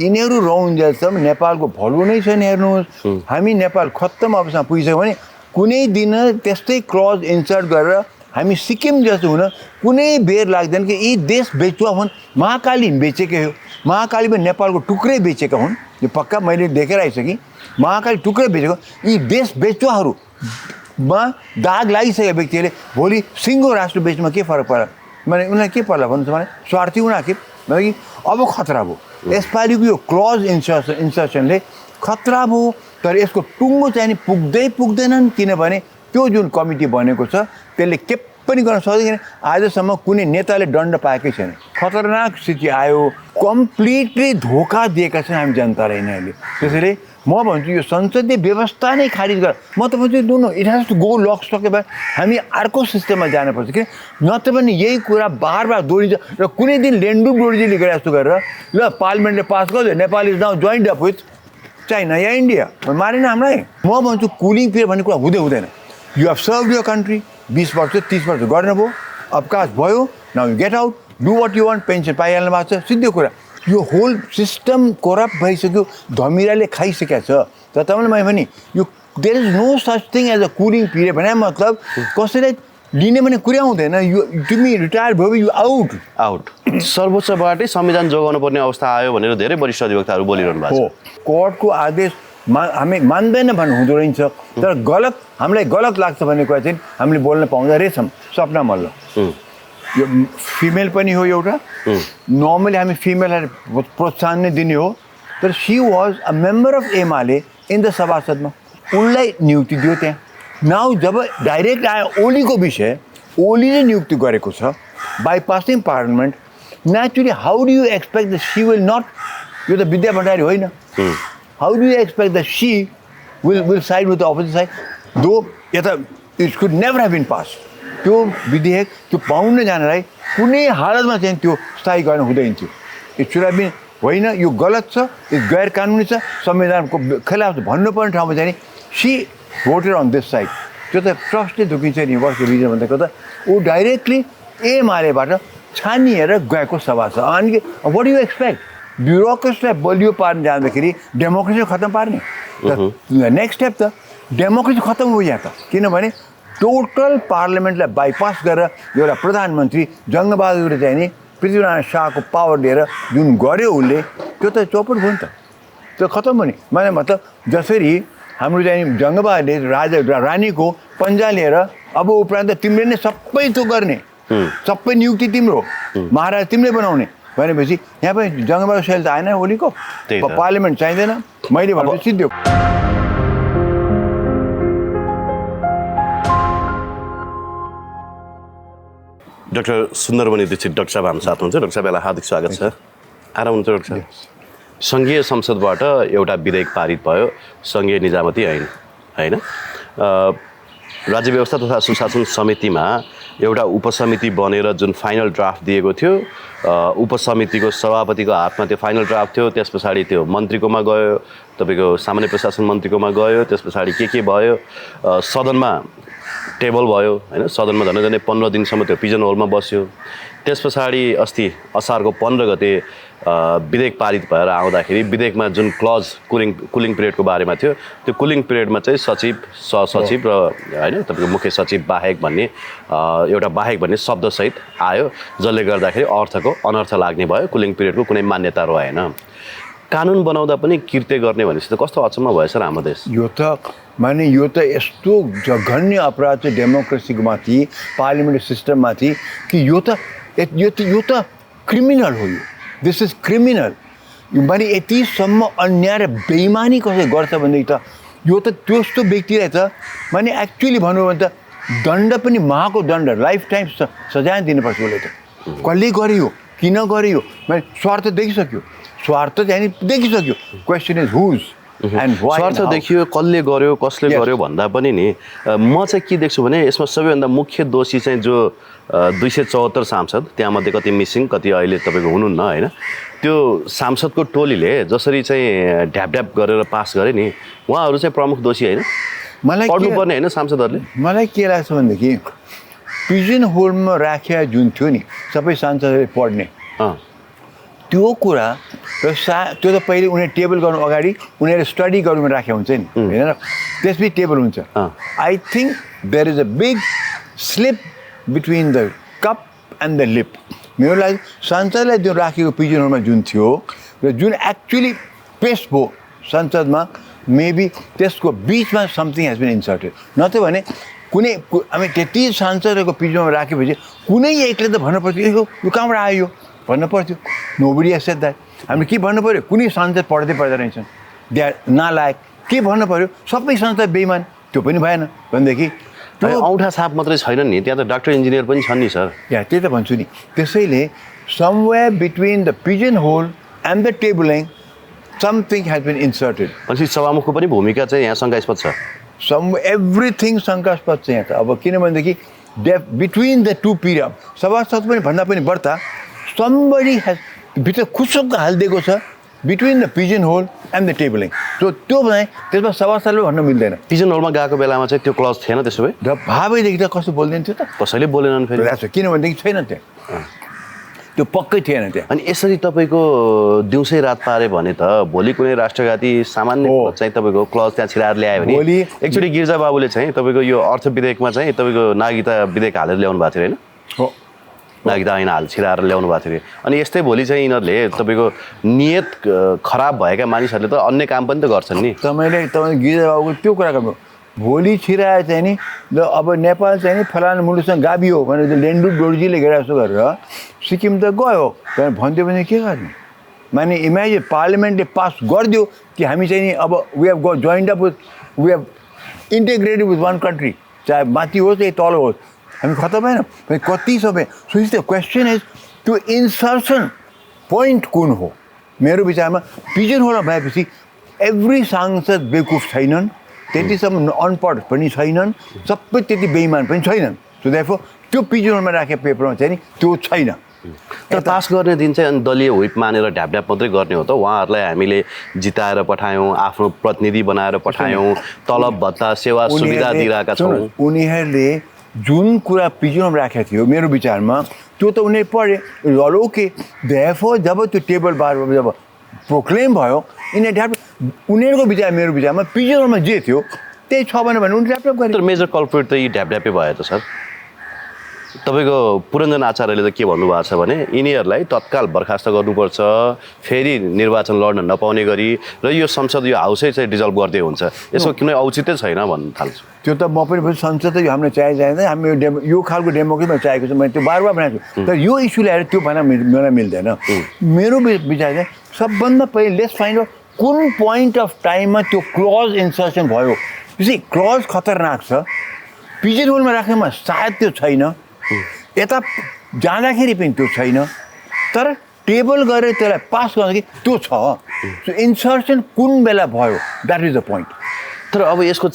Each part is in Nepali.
यिनीहरू रहउन्जेलसम्म नेपालको भलो नै छैन। हेर्नुहोस्, हामी नेपाल खत्तम अवस्थामा पुगिसक्यो भने कुनै दिन त्यस्तै क्लज इन्सर्ट गरेर हामी सिक्किम जस्तो हुन कुनै बेर लाग्दैन कि यी देश बेचुवा हुन्। महाकाली बेचेकै हो, महाकाली पनि नेपालको टुक्रै बेचेका हुन्, यो पक्का मैले देखेर आइसकेँ। महाकाली टुक्रै बेचेको, यी देश बेचुवाहरूमा दाग लागिसकेका व्यक्तिहरूले भोलि सिङ्गो राष्ट्र बेच्नुमा के फरक पर्ला? माने उनीहरूलाई के पर्ला भन्नुहोस् भने स्वार्थी हुन् आखिर। कि अब खतरा भयो, यसपालिको यो क्लज इन्सर्सनले खतरा भयो। तर यसको टुङ्गो चाहिँ पुग्दै पुग्दैनन्, किनभने त्यो जुन कमिटी बनेको छ त्यसले के पनि गर्न सक्दैन। आजसम्म कुनै नेताले दण्ड पाएकै छैन। खतरनाक स्थिति आयो, कम्प्लिटली धोका दिएका छन् हामी जनतालाई यिनीहरूले। त्यसैले म भन्छु यो संसदीय व्यवस्था नै खारिज गर। म त भन्छु no it has to go lock stock भए हामी अर्को सिस्टममा जानुपर्छ। किन नत्र भने यही कुरा बार बार दोहोरिन्छ र कुनै दिन लेन्डुप डोर्जीले गरे जस्तो गरेर ल पार्लिमेन्टले पास गर्यो, Nepal is now joined up with China या इन्डिया, मारेन हामीलाई। म भन्छु कुलिङ पिरियड भन्ने कुरा हुँदैन। You have serve your country, 20 वर्ष 30 वर्ष गर्नुभयो, अवकाश भयो, now you get out, do what you want, pension पाइहाल्नु भएको छ, सिधै कुरा। यो होल सिस्टम करप्ट भइसक्यो, धमिराले खाइसकेको छ। तर तपाईँलाई मैले भने यो there is no such thing as a cooling period भने मतलब कसैलाई लिने भने कुरै आउँदैन। यो तिमी रिटायर भयो यु आउट। सर्वोच्चबाटै संविधान जोगाउनु पर्ने अवस्था आयो भनेर धेरै वरिष्ठ अधिवक्ताहरू बोलिरहनु भएको छ। कोर्टको आदेश हामी मान्दैन भन्नु हुँदो रहेछ, तर गलत हामीलाई गलत लाग्छ भन्ने कुरा चाहिँ हामीले बोल्न पाउँदा रहेछौँ। सपना मल्ल यो फिमेल पनि हो एउटा, नर्मली हामी फिमेललाई प्रोत्साहन नै दिने हो, तर she was a member of Emale in the सभासदमा, उनलाई नियुक्ति दियो त्यहाँ। नाउ जब डाइरेक्ट आयो ओलीको विषय, ओलीले नियुक्ति गरेको छ bypassing parliament, naturally how do you expect the she will not, यो त विद्या भण्डारी होइन, how do you expect the she will side with the opposite side? Though यता it could never have been pass. त्यो विधेयक त्यो पाउन जानलाई कुनै हालतमा चाहिँ त्यो स्थायी गर्न हुँदैन थियो। इट सुड हेभ बिन होइन, यो गलत छ, यो गैर कानुनी छ, संविधानको खिलाफ भन्नुपर्ने ठाउँमा चाहिँ see voted on this side. त्यो त ट्रस्टले धुकिन्छ नि। वर्षको रिजन भनेको त ऊ डाइरेक्टली एमालेबाट छानिएर गएको सभा छ। अनि वाट यु एक्सपेक्ट? ब्युरोक्रेसीलाई बलियो पार्न जाँदाखेरि डेमोक्रेसी खत्तम पार्ने, नेक्स्ट स्टेप त डेमोक्रेसी खत्तम हो यहाँ त। किनभने टोटल पार्लियामेन्टलाई बाइपास गरेर एउटा प्रधानमन्त्री जङ्गबहादुरले चाहिँ नि पृथ्वीनारायण शाहको पावर लिएर जुन गर्यो उसले, त्यो त चौपट भयो नि त, त्यो खत्तम भयो नि। मैले मतलब जसरी हाम्रो चाहिँ जङ्गबहादुरले राजा रानीको पन्जा लिएर अब उपरान्त तिमीले नै सबै त्यो गर्ने, सबै नियुक्ति तिम्रो, महाराज तिमीले बनाउने भनेपछि यहाँ पनि जङ्गबहादुर शैली त आएन ओलीको, पार्लियामेन्ट चाहिँदैन मैले भनेको सिद्धो। डाक्टर सुन्दरमणि दीक्षित डाक्टर साहब हाम्रो साथ हुनुहुन्छ। डाक्टर साहबलाई हार्दिक स्वागत छ। आराम हुन्छ डाक्टर साहब? सङ्घीय संसदबाट एउटा विधेयक पारित भयो, सङ्घीय निजामती ऐन होइन, राज्य व्यवस्था तथा सुशासन समितिमा एउटा उपसमिति बनेर जुन फाइनल ड्राफ्ट दिएको थियो, उपसमितिको सभापतिको हातमा त्यो फाइनल ड्राफ्ट थियो। त्यस पछाडि त्यो मन्त्रीकोमा गयो, तपाईँको सामान्य प्रशासन मन्त्रीकोमा गयो, त्यस पछाडि के भयो, सदनमा टेबल भयो होइन, सदनमा झन्डै 15 दिनसम्म त्यो पिजन होलमा बस्यो। त्यस पछाडि अस्ति असारको 15 गते विधेयक पारित भएर आउँदाखेरि विधेयकमा जुन क्लज कुलिङ पिरियडको बारेमा थियो, त्यो कुलिङ पिरियडमा चाहिँ सचिव, सहसचिव र होइन तपाईँको मुख्य सचिव बाहेक भन्ने एउटा बाहेक भन्ने शब्दसहित आयो, जसले गर्दाखेरि अर्थको अनर्थ लाग्ने भयो। कुलिङ पिरियडको कुनै मान्यता रहेन। कानुन बनाउँदा पनि कृत्य गर्ने भनेपछि त कस्तो अचम्म भएछ र हाम्रो देश। यो त माने यो त यस्तो जघन्य अपराध चाहिँ डेमोक्रेसीको माथि, पार्लियामेन्ट्री सिस्टममाथि कि यो त क्रिमिनल हो। यो दिस इज क्रिमिनल। माने यतिसम्म अन्याय र बेइमानी कसै गर्छ भनेदेखि त यो त त्यस्तो व्यक्तिलाई त माने एक्चुअली भनौँ भने त दण्ड पनि महाको दण्ड, लाइफ टाइम सजाय दिनुपर्छ। उसले त कसले गर्यो, किन गर्यो, माने स्वार्थ देखिसक्यो, स्वार्थ चाहिँ देखिसक्यो। Question is who's and why. स्वार्थ देखियो, कसले गर्यो, कसले गर्यो भन्दा पनि नि म चाहिँ के देख्छु भने यसमा सबैभन्दा मुख्य दोषी चाहिँ जो 274 सांसद, त्यहाँमध्ये कति मिसिङ, कति अहिले तपाईँको हुनुहुन्न होइन, त्यो सांसदको टोलीले जसरी चाहिँ ढ्याप गरेर पास गरे नि, उहाँहरू चाहिँ प्रमुख दोषी होइन? मलाई पढ्नुपर्ने होइन सांसदहरूले? मलाई के लाग्छ भनेदेखि पिजन होलमा राखेर जुन थियो नि सबै सांसदहरूले पढ्ने, त्यो कुरा र त्यो त पहिले उनीहरू टेबल गर्नु अगाडि उनीहरू स्टडी गर्नुमा राखेको हुन्छ नि होइन र त्यसपछि टेबल हुन्छ I think there is a big slip between the cup and the lip मेरो लागि संसदलाई जुन राखेको पिजनहरूमा जुन थियो र जुन एक्चुली पेस्ट भयो संसदमा मेबी त्यसको बिचमा समथिङ हेज बिन इन्सर्टेड नत्र भने कुनै हामी त्यति सांसदहरूको पिजनमा राखेपछि कुनै एकले त भन्नु पर्थ्यो यो कहाँबाट आयो भन्नु पर्थ्यो नोबडी हेज सेड द्याट हामीले के भन्नु पऱ्यो कुनै सांसद पढ्दै रहेछन् दे आर नालायक के भन्नु पऱ्यो सबै सांसद बेइमान त्यो पनि भएन भनेदेखि औँठा छाप मात्रै छैन नि त्यहाँ त डाक्टर इन्जिनियर पनि छन् नि सर या त्यही त भन्छु नि त्यसैले somewhere between the pigeon hole and the tabling something has been inserted भनेपछि सभामुखको पनि भूमिका चाहिँ यहाँ शङ्कास्पद छ एभ्रिथिङ शङ्कास्पद छ यहाँ त अब किनभनेदेखि बिट्विन द टु पिरियड सभासद पनि भन्दा पनि बढ्ता समबडी हेज भित्र खुसुक्क हालिदिएको छ between the pigeon hole and the tabling त्यो भने त्यसमा सभासदले भन्न मिल्दैन पिजन होलमा गएको बेलामा चाहिँ त्यो क्लज थिएन त्यसो भए र भावैदेखि त कस्तो बोल्दैन थियो त कसैले बोलेनन् फेरि किनभनेदेखि छैन त्यहाँ त्यो पक्कै थिएन त्यहाँ अनि यसरी तपाईँको दिउँसै रात पारे भने त भोलि कुनै राष्ट्रघाती सामान्य चाहिँ तपाईँको क्लज त्यहाँ छिराएर ल्यायो भने भोलि एकचोटि गिर्जा बाबुले चाहिँ तपाईँको यो अर्थ विधेयकमा चाहिँ तपाईँको नागरिकता विधेयक हालेर ल्याउनु भएको थियो होइन हो नागरिकता ऐन छिराएर ल्याउनु भएको थियो अनि यस्तै भोलि चाहिँ यिनीहरूले तपाईँको नियत खराब भएका मानिसहरूले त अन्य काम पनि त गर्छन् नि तपाईँ गिर्जा बाबुको त्यो कुरा गर्नु भोलि छिराएर चाहिँ नि ल अब नेपाल चाहिँ नि फलाना मुलुकसँग गाभियो भनेर लेन्डुप डोर्जीले घेरा जस्तो गरेर सिक्किम त गयो त्यहाँ भन्थ्यो भने के गर्ने माने इमेजिन पार्लियामेन्टले पास गरिदियो कि हामी चाहिँ नि अब we have got joined up with we have integrated with one country चाहे माथि होस् या तल होस् हामी खत्तम भएन कति सबै सुइज द क्वेसन इज त्यो इन्सर्सन पोइन्ट कुन हो मेरो विचारमा पिजन होलमा भएपछि एभ्री सांसद बेवकुफ छैनन् त्यतिसम्म अनपढ पनि छैनन् सबै त्यति बेइमान पनि छैनन् सो देयरफोर त्यो पिजन होलमा राखेको पेपरमा चाहिँ नि त्यो छैन तर पास गर्ने दिन चाहिँ अनि दलीय व्हिप मानेर ढ्यापढ्याप मात्रै गर्ने हो त उहाँहरूलाई हामीले जिताएर पठायौँ आफ्नो प्रतिनिधि बनाएर पठायौँ तलब भत्ता सेवा सुविधा दिइरहेका छौँ उनीहरूले जुन कुरा पिजनमा राखेको थियो मेरो विचारमा त्यो त उनीहरू पढे ओके देयरफोर जब त्यो टेबल बार जब प्रोक्लेम भयो यिनीहरू उनीहरूको विचार मेरो विचारमा पिजनमा जे थियो त्यही छ भने उनीहरू ढ्यापढ्याप गरे तर मेजर कल्प्रेट त यी ढ्यापढ्यापै भयो त सर तपाईँको पुरञ्जन आचार्यले त के भन्नुभएको छ भने यिनीहरूलाई तत्काल बर्खास्त गर्नुपर्छ फेरि निर्वाचन लड्न नपाउने गरी र यो संसद यो हाउसै चाहिँ डिजल्भ गर्दै हुन्छ यसको कुनै औचित्य छैन भन्न थाल्छु त्यो त म पनि संसद त हामीलाई चाहिँदैन हामी यो खालको डेमोक्रेसीमा चाहिएको छ मैले त्यो बार बनाएको छु तर यो इस्यु ल्याएर त्यो भन्न मलाई मिल्दैन मेरो विचार चाहिँ सबभन्दा पहिले लेट्स फाइन्ड आउट कुन पोइन्ट अफ टाइममा त्यो क्लज इन्सर्सन भयो त्यसै क्लज खतरनाक छ पिजन होलमा राख्नेमा सायद त्यो छैन यता जाँदाखेरि पनि त्यो छैन तर टेबल गरेर त्यसलाई पास गर्दाखेरि त्यो छ इन्सर्सन कुन बेला भयो द्याट इज द पोइन्ट तर अब यसको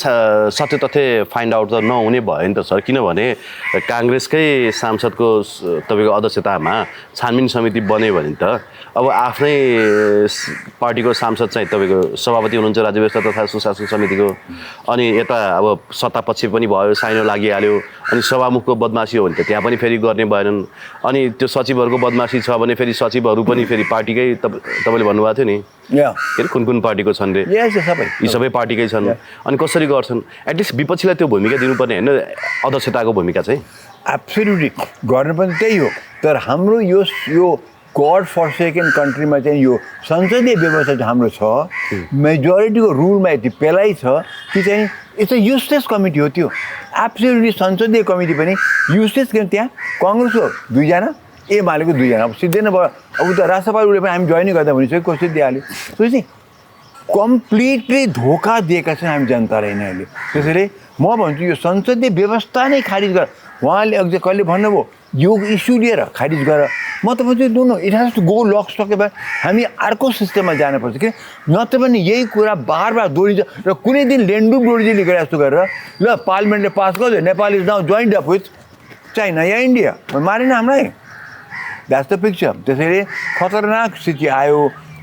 सत्य तथ्य फाइन्ड आउट त नहुने भयो नि त सर किनभने काङ्ग्रेसकै सांसदको तपाईँको अध्यक्षतामा छानबिन समिति बन्यो भने त अब आफ्नै पार्टीको सांसद चाहिँ तपाईँको सभापति हुनुहुन्छ राज्य व्यवस्था तथा सुशासन समितिको अनि यता अब सत्तापक्ष पनि भयो साइनो लागिहाल्यो अनि सभामुखको बदमासी हो भने त त्यहाँ पनि फेरि गर्ने भएनन् अनि त्यो सचिवहरूको बदमासी छ भने फेरि सचिवहरू पनि फेरि पार्टीकै तपाईँले भन्नुभएको थियो नि के अरे कुन कुन पार्टीको छन् रे यी सबै पार्टीकै छन् अनि कसरी गर्छन् एटलिस्ट विपक्षीलाई त्यो भूमिका दिनुपर्ने होइन अध्यक्षताको भूमिका चाहिँ एब्सोल्युटली गर्नु पनि त्यही हो तर हाम्रो यो गड फर्सेकन कन्ट्रीमा चाहिँ यो संसदीय व्यवस्था चाहिँ हाम्रो छ मेजोरिटीको रुलमा यति पेलाइ छ कि चाहिँ यस्तो युजलेस कमिटी हो त्यो एब्सोल्युटली संसदीय कमिटी पनि युजलेस किन त्यहाँ कङ्ग्रेसको 2 जना एमालेको 2 जना अब सिधै नै भयो अब त राष्ट्रपालले पनि हामी जोइन गर्दा भनिसक्यो कसरी दिइहाल्यो त्यसपछि कम्प्लिटली धोका दिएका छन् हामी जनतालाई यिनीहरूले त्यसैले म भन्छु यो संसदीय व्यवस्था नै खारिज गर उहाँले अझै कहिले भन्नुभयो यो इस्यु लिएर खारिज गर म त भन्छु don't know it has to go lock stock भए हामी अर्को सिस्टममा जानुपर्छ कि नत्र पनि यही कुरा बार बार दोहोरिन्छ र कुनै दिन लेन्डुप डोर्जीले गरे जस्तो गरेर ल पार्लियामेन्टले पास गर्यो Nepal is now joined up with China या इन्डिया मारेन हामीलाई द्याट्स द पिक्चर त्यसैले खतरनाक स्थिति आयो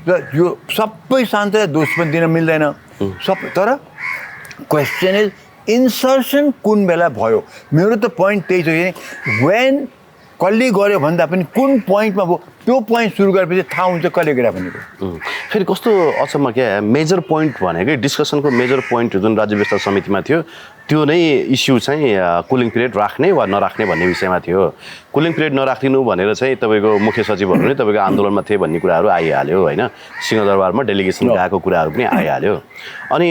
र यो सबै सांसदलाई दोष पनि दिन मिल्दैन सबै तर क्वेसन इज इन्सर्सन कुन बेला भयो मेरो त पोइन्ट त्यही छ कि वेन कसले गर्यो भन्दा पनि कुन पोइन्टमा भयो त्यो पोइन्ट सुरु गरेपछि थाहा हुन्छ कसले कुरा भनेको। फेरि कस्तो अचम्म क्या, मेजर पोइन्ट भनेकै डिस्कसनको मेजर पोइन्ट जुन राज्य व्यवस्था समितिमा थियो त्यो नै इस्यु चाहिँ कुलिङ पिरियड राख्ने वा नराख्ने भन्ने विषयमा थियो। कुलिङ पिरियड नराखिदिनु भनेर चाहिँ तपाईँको मुख्य सचिवहरू नै तपाईँको आन्दोलनमा थिए भन्ने कुराहरू आइहाल्यो होइन, सिंहदरबारमा डेलिगेसन गएको कुराहरू पनि आइहाल्यो। अनि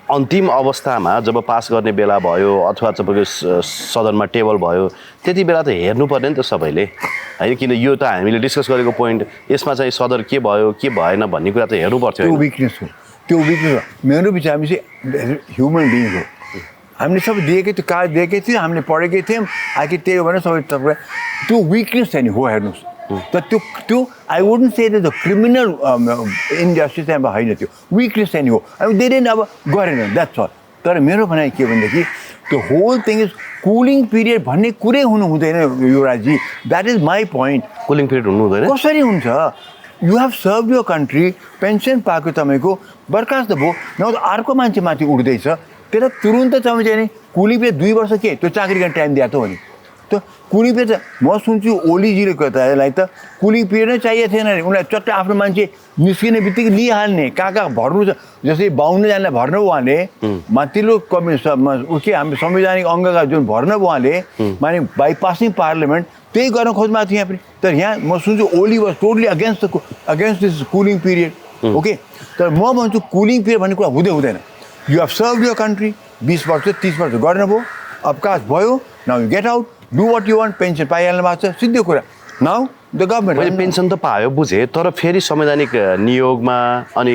अन्तिम अवस्थामा जब पास गर्ने बेला भयो अथवा तपाईँको सदनमा टेबल भयो त्यति बेला त हेर्नुपर्ने नि त सबैले होइन, किन यो त हामीले डिस्कस गरेको पोइन्ट यसमा चाहिँ सदर के भयो के भएन भन्ने कुरा त हेर्नु पर्थ्यो। त्यो विकनेस हो, त्यो विकनेस हो। मेरो विचार हामी चाहिँ ह्युमन बिङ हो, हामीले सबै दिएकै थियो, कागज दिएकै थियो, हामीले पढेकै थियौँ, आखिर त्यही हो भने सबै तपाईँ त्यो विकनेस चाहिँ नि हो हेर्नुहोस्। तर त्यो I wouldn't say the criminal injustice चाहिँ अब होइन, त्यो विकनेस चाहिँ नि हो। अब धेरै नै अब गरेन, द्याट्स अल। तर मेरो भनाइ के भनेदेखि त्यो whole thing is cooling period भन्ने कुरै हुनु हुँदैन युवराजजी, that is my point. Cooling period हुनु हुँदैन कसरी हुन्छ? You have serve your country, pension पाएको तपाईँको बर्खास्त भयो, न त अर्को मान्छे माथि उठ्दैछ, त्यसलाई तुरुन्त तपाईँ चाहिँ कुलिङ पिरियड 2 वर्ष के त्यो चाकरी गर्ने टाइम दिएको हो नि। त कुलिङ पिरियड त म सुन्छु ओलीजीले कसलाई त कुलिङ पिरियड नै चाहिएको थिएन अरे, उनीलाई चट्ट आफ्नो मान्छे निस्किने बित्तिकै लिइहाल्ने, कहाँ कहाँ भर्नु छ, जस्तै 52जनालाई भर्नु उहाँले माथिल्लो कमिसनमा के हाम्रो संवैधानिक अङ्गका जुन भर्न उहाँले माने बाइपासिङ पार्लियामेन्ट त्यही गर्न खोज्नु थियो यहाँ पनि। तर यहाँ म सुन्छु Oli was totally against this cooling period. Okay, तर म भन्छु कुलिङ पिरियड भन्ने कुरा हुँदैन। You have serve your country, 20 वर्ष 30 वर्ष गर्नुभयो, अवकाश भयो, now you get out, do what you want, pension पाइहाल्नु भएको छ, सिधै कुरा। नाउ द गभर्मेन्ट पेन्सन त पायो बुझेँ, तर फेरि संवैधानिक नियोगमा अनि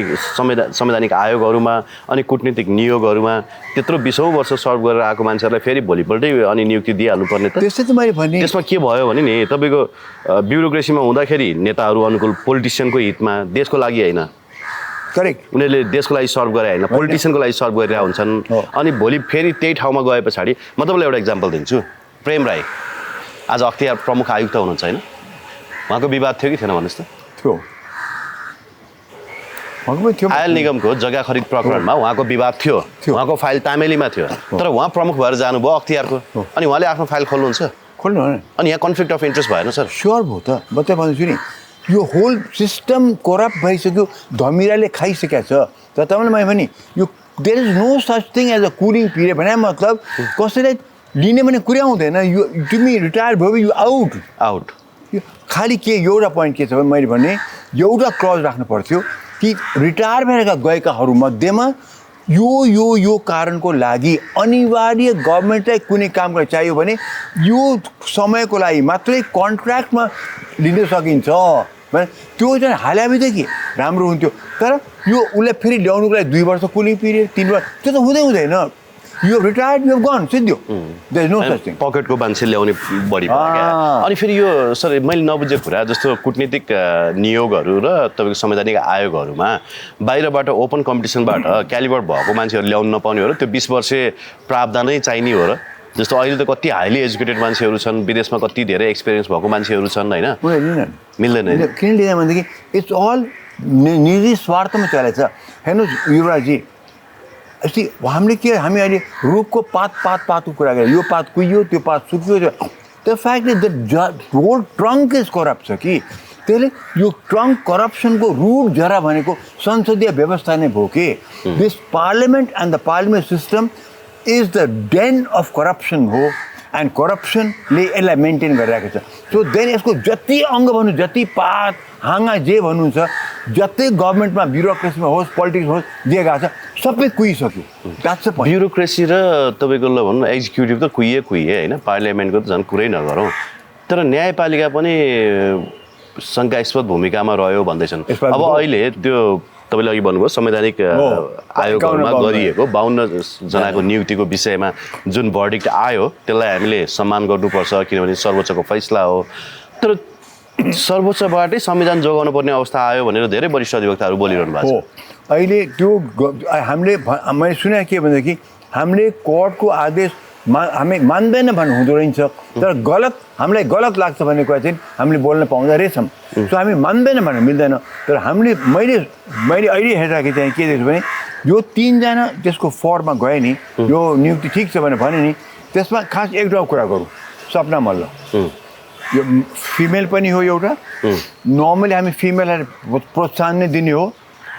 संवैधानिक आयोगहरूमा अनि कूटनीतिक नियोगहरूमा त्यत्रो 20औं वर्ष सर्भ गरेर आएको मान्छेहरूलाई फेरि भोलिपल्टै अनि नियुक्ति दिइहाल्नु पर्ने त। त्यस्तै त मैले भने त्यसमा के भयो भने नि तपाईँको ब्युरोक्रेसीमा हुँदाखेरि नेताहरू अनुकूल, पोलिटिसियनको हितमा, देशको लागि होइन, करेक्ट, उनीहरूले देशको लागि सर्भ गरे होइन, पोलिटिसियनको लागि सर्भ गरिरहेका हुन्छन्। अनि भोलि फेरि त्यही ठाउँमा गए पछाडि म तपाईँलाई एउटा इक्जाम्पल दिन्छु। प्रेम राई आज अख्तियार प्रमुख आयुक्त हुनुहुन्छ होइन, उहाँको विवाद थियो कि थिएन भन्नुहोस् त? थियो। आयल निगमको जग्गा खरिद प्रकरणमा उहाँको विवाद थियो, उहाँको फाइल तामेलीमा थियो, तर उहाँ प्रमुख भएर जानुभयो अख्तियारको, अनि उहाँले आफ्नो फाइल खोल्नुहुन्छ, अनि यहाँ कन्फ्लिक्ट अफ इन्ट्रेस्ट भएन सर? स्योर भयो त, म त भन्छु नि यो होल सिस्टम करप्ट भइसक्यो, धमिराले खाइसकेको छ। तर तपाईँलाई मैले भने यो there is no such thing as a cooling period भने मतलब कसैलाई लिने भने कुरै आउँदैन। यो तिमी रिटायर भयो यो आउट। यो खालि के एउटा पोइन्ट के छ भने मैले भने एउटा क्लज राख्नु पर्थ्यो कि रिटायर भएर गएकाहरू मध्येमा यो कारणको लागि अनिवार्य गभर्मेन्टलाई कुनै काम गर्न चाहियो भने यो समयको लागि मात्रै कन्ट्र्याक्टमा लिन सकिन्छ भने त्यो चाहिँ हाल्याबित्तिकै राम्रो हुन्थ्यो। तर यो उसलाई फेरि ल्याउनुको लागि 2 वर्ष कुलिङ पिरियड, 3 वर्ष, त्यो त हुँदैन। You have retired, you have gone, सिद्धो, there is no such thing. पकेटको मान्छे ल्याउने बढी भयो। अनि फेरि यो सर मैले नबुझेको कुरा जस्तो कूटनीतिक नियोगहरू र तपाईँको संवैधानिक आयोगहरूमा बाहिरबाट ओपन कम्पिटिसनबाट क्यालिबर भएको मान्छेहरू ल्याउनु नपाउने हो र त्यो 20 वर्षे प्रावधानै चाहिने हो र? जस्तो अहिले त कति हाइली एजुकेटेड मान्छेहरू छन्, विदेशमा कति धेरै एक्सपिरियन्स भएको मान्छेहरू छन् होइन, मिल्दैन। किन लिँदैन भनेदेखि इट्स अल निजी स्वार्थमा चलेछ। हेर्नुहोस् युवराजजी, यस्तै हामीले अहिले रुखको पातको कुरा गरेर यो पात कुहियो, त्यो पात सुक्यो, the fact is the whole trunk is corrupt छ कि त्यसले यो ट्रङ्क करप्सनको रुट जरा भनेको संसदीय व्यवस्था नै भयो कि this parliament and the parliament system is the den of corruption हो, एन्ड करप्सनले यसलाई मेन्टेन गरिरहेको छ। सो देन यसको जति अङ्ग भन्नु, जति पात हाँगा जे भन्नुहुन्छ, जति गभर्मेन्टमा ब्युरोक्रेसीमा होस्, पोलिटिक्स होस् दिएका छ, सबै कुहिसक्यो। That's the point. ब्युरोक्रेसी र तपाईँको ल भनौँ एक्जिक्युटिभ त कुहिए होइन, पार्लियामेन्टको त झन् कुरै नगरौँ, तर न्यायपालिका पनि शङ्कास्पद भूमिकामा रह्यो भन्दैछन्। अब अहिले त्यो तपाईँले अघि भन्नुभयो संवैधानिक आयोगहरूमा गरिएको 52 जनाको नियुक्तिको विषयमा जुन भर्डिक्ट आयो त्यसलाई हामीले सम्मान गर्नुपर्छ, किनभने सर्वोच्चको फैसला हो। तर सर्वोच्चबाटै संविधान जोगाउनु पर्ने अवस्था आयो भनेर धेरै वरिष्ठ अधिवक्ताहरू बोलिरहनु भएको छ। अहिले त्यो हामीले मैले सुने के भनेदेखि हामीले कोर्टको आदेश हामी मान्दैन भन्नु हुँदो रहेछ, तर हामीलाई गलत लाग्छ भन्ने कुरा चाहिँ हामीले बोल्न पाउँदो रहेछौँ। सो हामी मान्दैन भन्नु मिल्दैन। तर हामीले मैले अहिले हेर्दाखेरि चाहिँ के देख्छु भने यो 3 जना त्यसको फर्ममा गए नि, यो नियुक्ति ठिक छ भने नि, त्यसमा खास एक दुईवटा कुरा गरौँ। सपना मल्ल यो फिमेल पनि हो एउटा, नर्मली हामी फिमेललाई प्रोत्साहन नै दिने हो,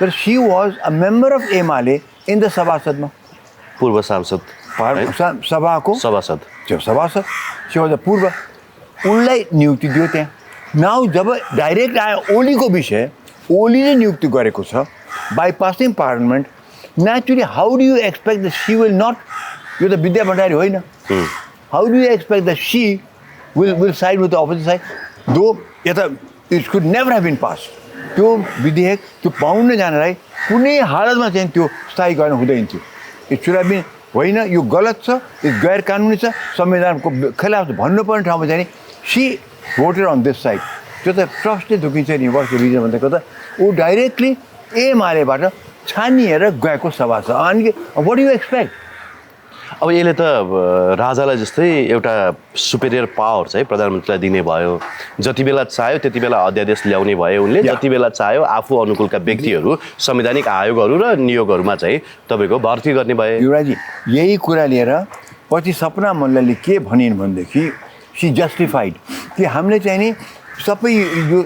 तर she was a member of Emale in the सभासदमा, पूर्व सांसद सभाको सभासद त्यो सभासद त्यो पूर्व, उनलाई नियुक्ति दियो त्यहाँ। नाउ जब डाइरेक्ट आयो ओलीको विषय, ओलीले नियुक्ति गरेको छ bypassing parliament, naturally how do you expect the she will not, यो त विद्या भण्डारी होइन, how do you expect the she will side with the opposite side, though यता it could never have been pass. त्यो विधेयक त्यो पाउन जानलाई कुनै हालतमा चाहिँ त्यो स्थायी गर्न हुँदैन थियो। इट सुड हेभ बिन, होइन यो गलत छ, यो गैर कानुनी छ, संविधानको खिलाफ भन्नुपर्ने ठाउँमा चाहिँ see voted on this side, त्यो त ट्रस्टले धुकिन्छ नि। वर्ष रिजन भनेको त ऊ डाइरेक्टली एमालेबाट छानिएर गएको सभा छ। अनि वाट डु यु एक्सपेक्ट? अब यसले त राजालाई जस्तै एउटा सुपेरियर पावर चाहिँ प्रधानमन्त्रीलाई दिने भयो, जति बेला चाह्यो त्यति बेला अध्यादेश ल्याउने भयो उनले, जति बेला चाह्यो आफू अनुकूलका व्यक्तिहरू संवैधानिक आयोगहरू र नियोगहरूमा चाहिँ तपाईँको भर्ती गर्ने भए। युवराजी यही कुरा लिएर पछि सपना मल्लले के भनिन् भनेदेखि सी जस्टिफाइड कि हामीले चाहिँ नि सबै यो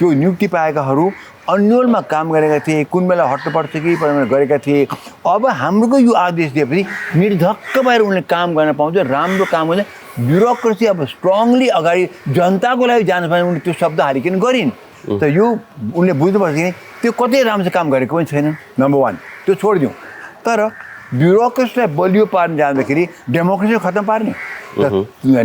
त्यो नियुक्ति पाएकाहरू अन्यलमा काम गरेका थिए, कुन बेला हट्नुपर्छ कि गरेका थिए, अब हाम्रो यो आदेश दिएपछि निर्धक्क भएर उनले काम गर्न पाउँछ, राम्रो काम गर्छ। ब्युरोक्रेसी अब स्ट्रङली अगाडि जनताको लागि जानु पर्ने उनले त्यो शब्द हालिकन गरिन्। त यो उनले बुझ्नुपर्छ कि त्यो कतै राम्रो काम गरेको पनि छैन, नम्बर वान, त्यो छोडिदिउँ। तर ब्युरोक्रेसीलाई बलियो पार्न जाँदाखेरि डेमोक्रेसी खत्तम पार्ने,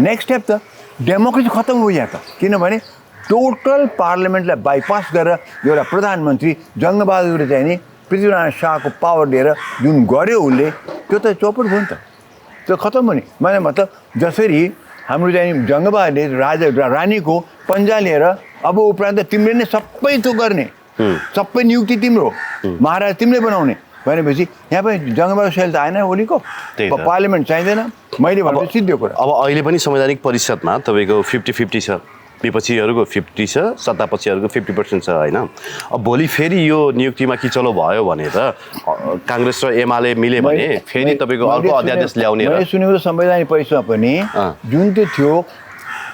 नेक्स्ट स्टेप त डेमोक्रेसी खत्तम हो यहाँ त, किनभने टोटल पार्लियामेन्टलाई बाइपास गरेर एउटा प्रधानमन्त्री जङ्गबहादुरले चाहिँ नि पृथ्वीनारायण शाहको पावर लिएर जुन गर्यो उसले, त्यो त चौपट भयो नि त, त्यो खत्तम भयो नि। मैले मतलब जसरी हाम्रो चाहिँ जङ्गबहादुरले राजा रानीको पन्जा लिएर अब उपरान्त तिमीले नै सबै त्यो गर्ने, सबै नियुक्ति तिम्रो, महाराज तिमीले बनाउने भनेपछि यहाँ पनि जङ्गबहादुर शैली त आएन ओलीको, पार्लियामेन्ट चाहिँदैन, मैले भने सिद्धो कुरा। अब अहिले पनि संवैधानिक परिषदमा तपाईँको 50-50 छ, विपक्षीहरूको 50 छ, सत्तापक्षीहरूको 50% छ, होइन? अब भोलि फेरि यो नियुक्तिमा किचलो भयो भने त काङ्ग्रेस र एमाले मिले भने फेरि तपाईँको अर्को अध्यादेश ल्याउने। मैले सुनेको संवैधानिक परिषदमा पनि जुन त्यो थियो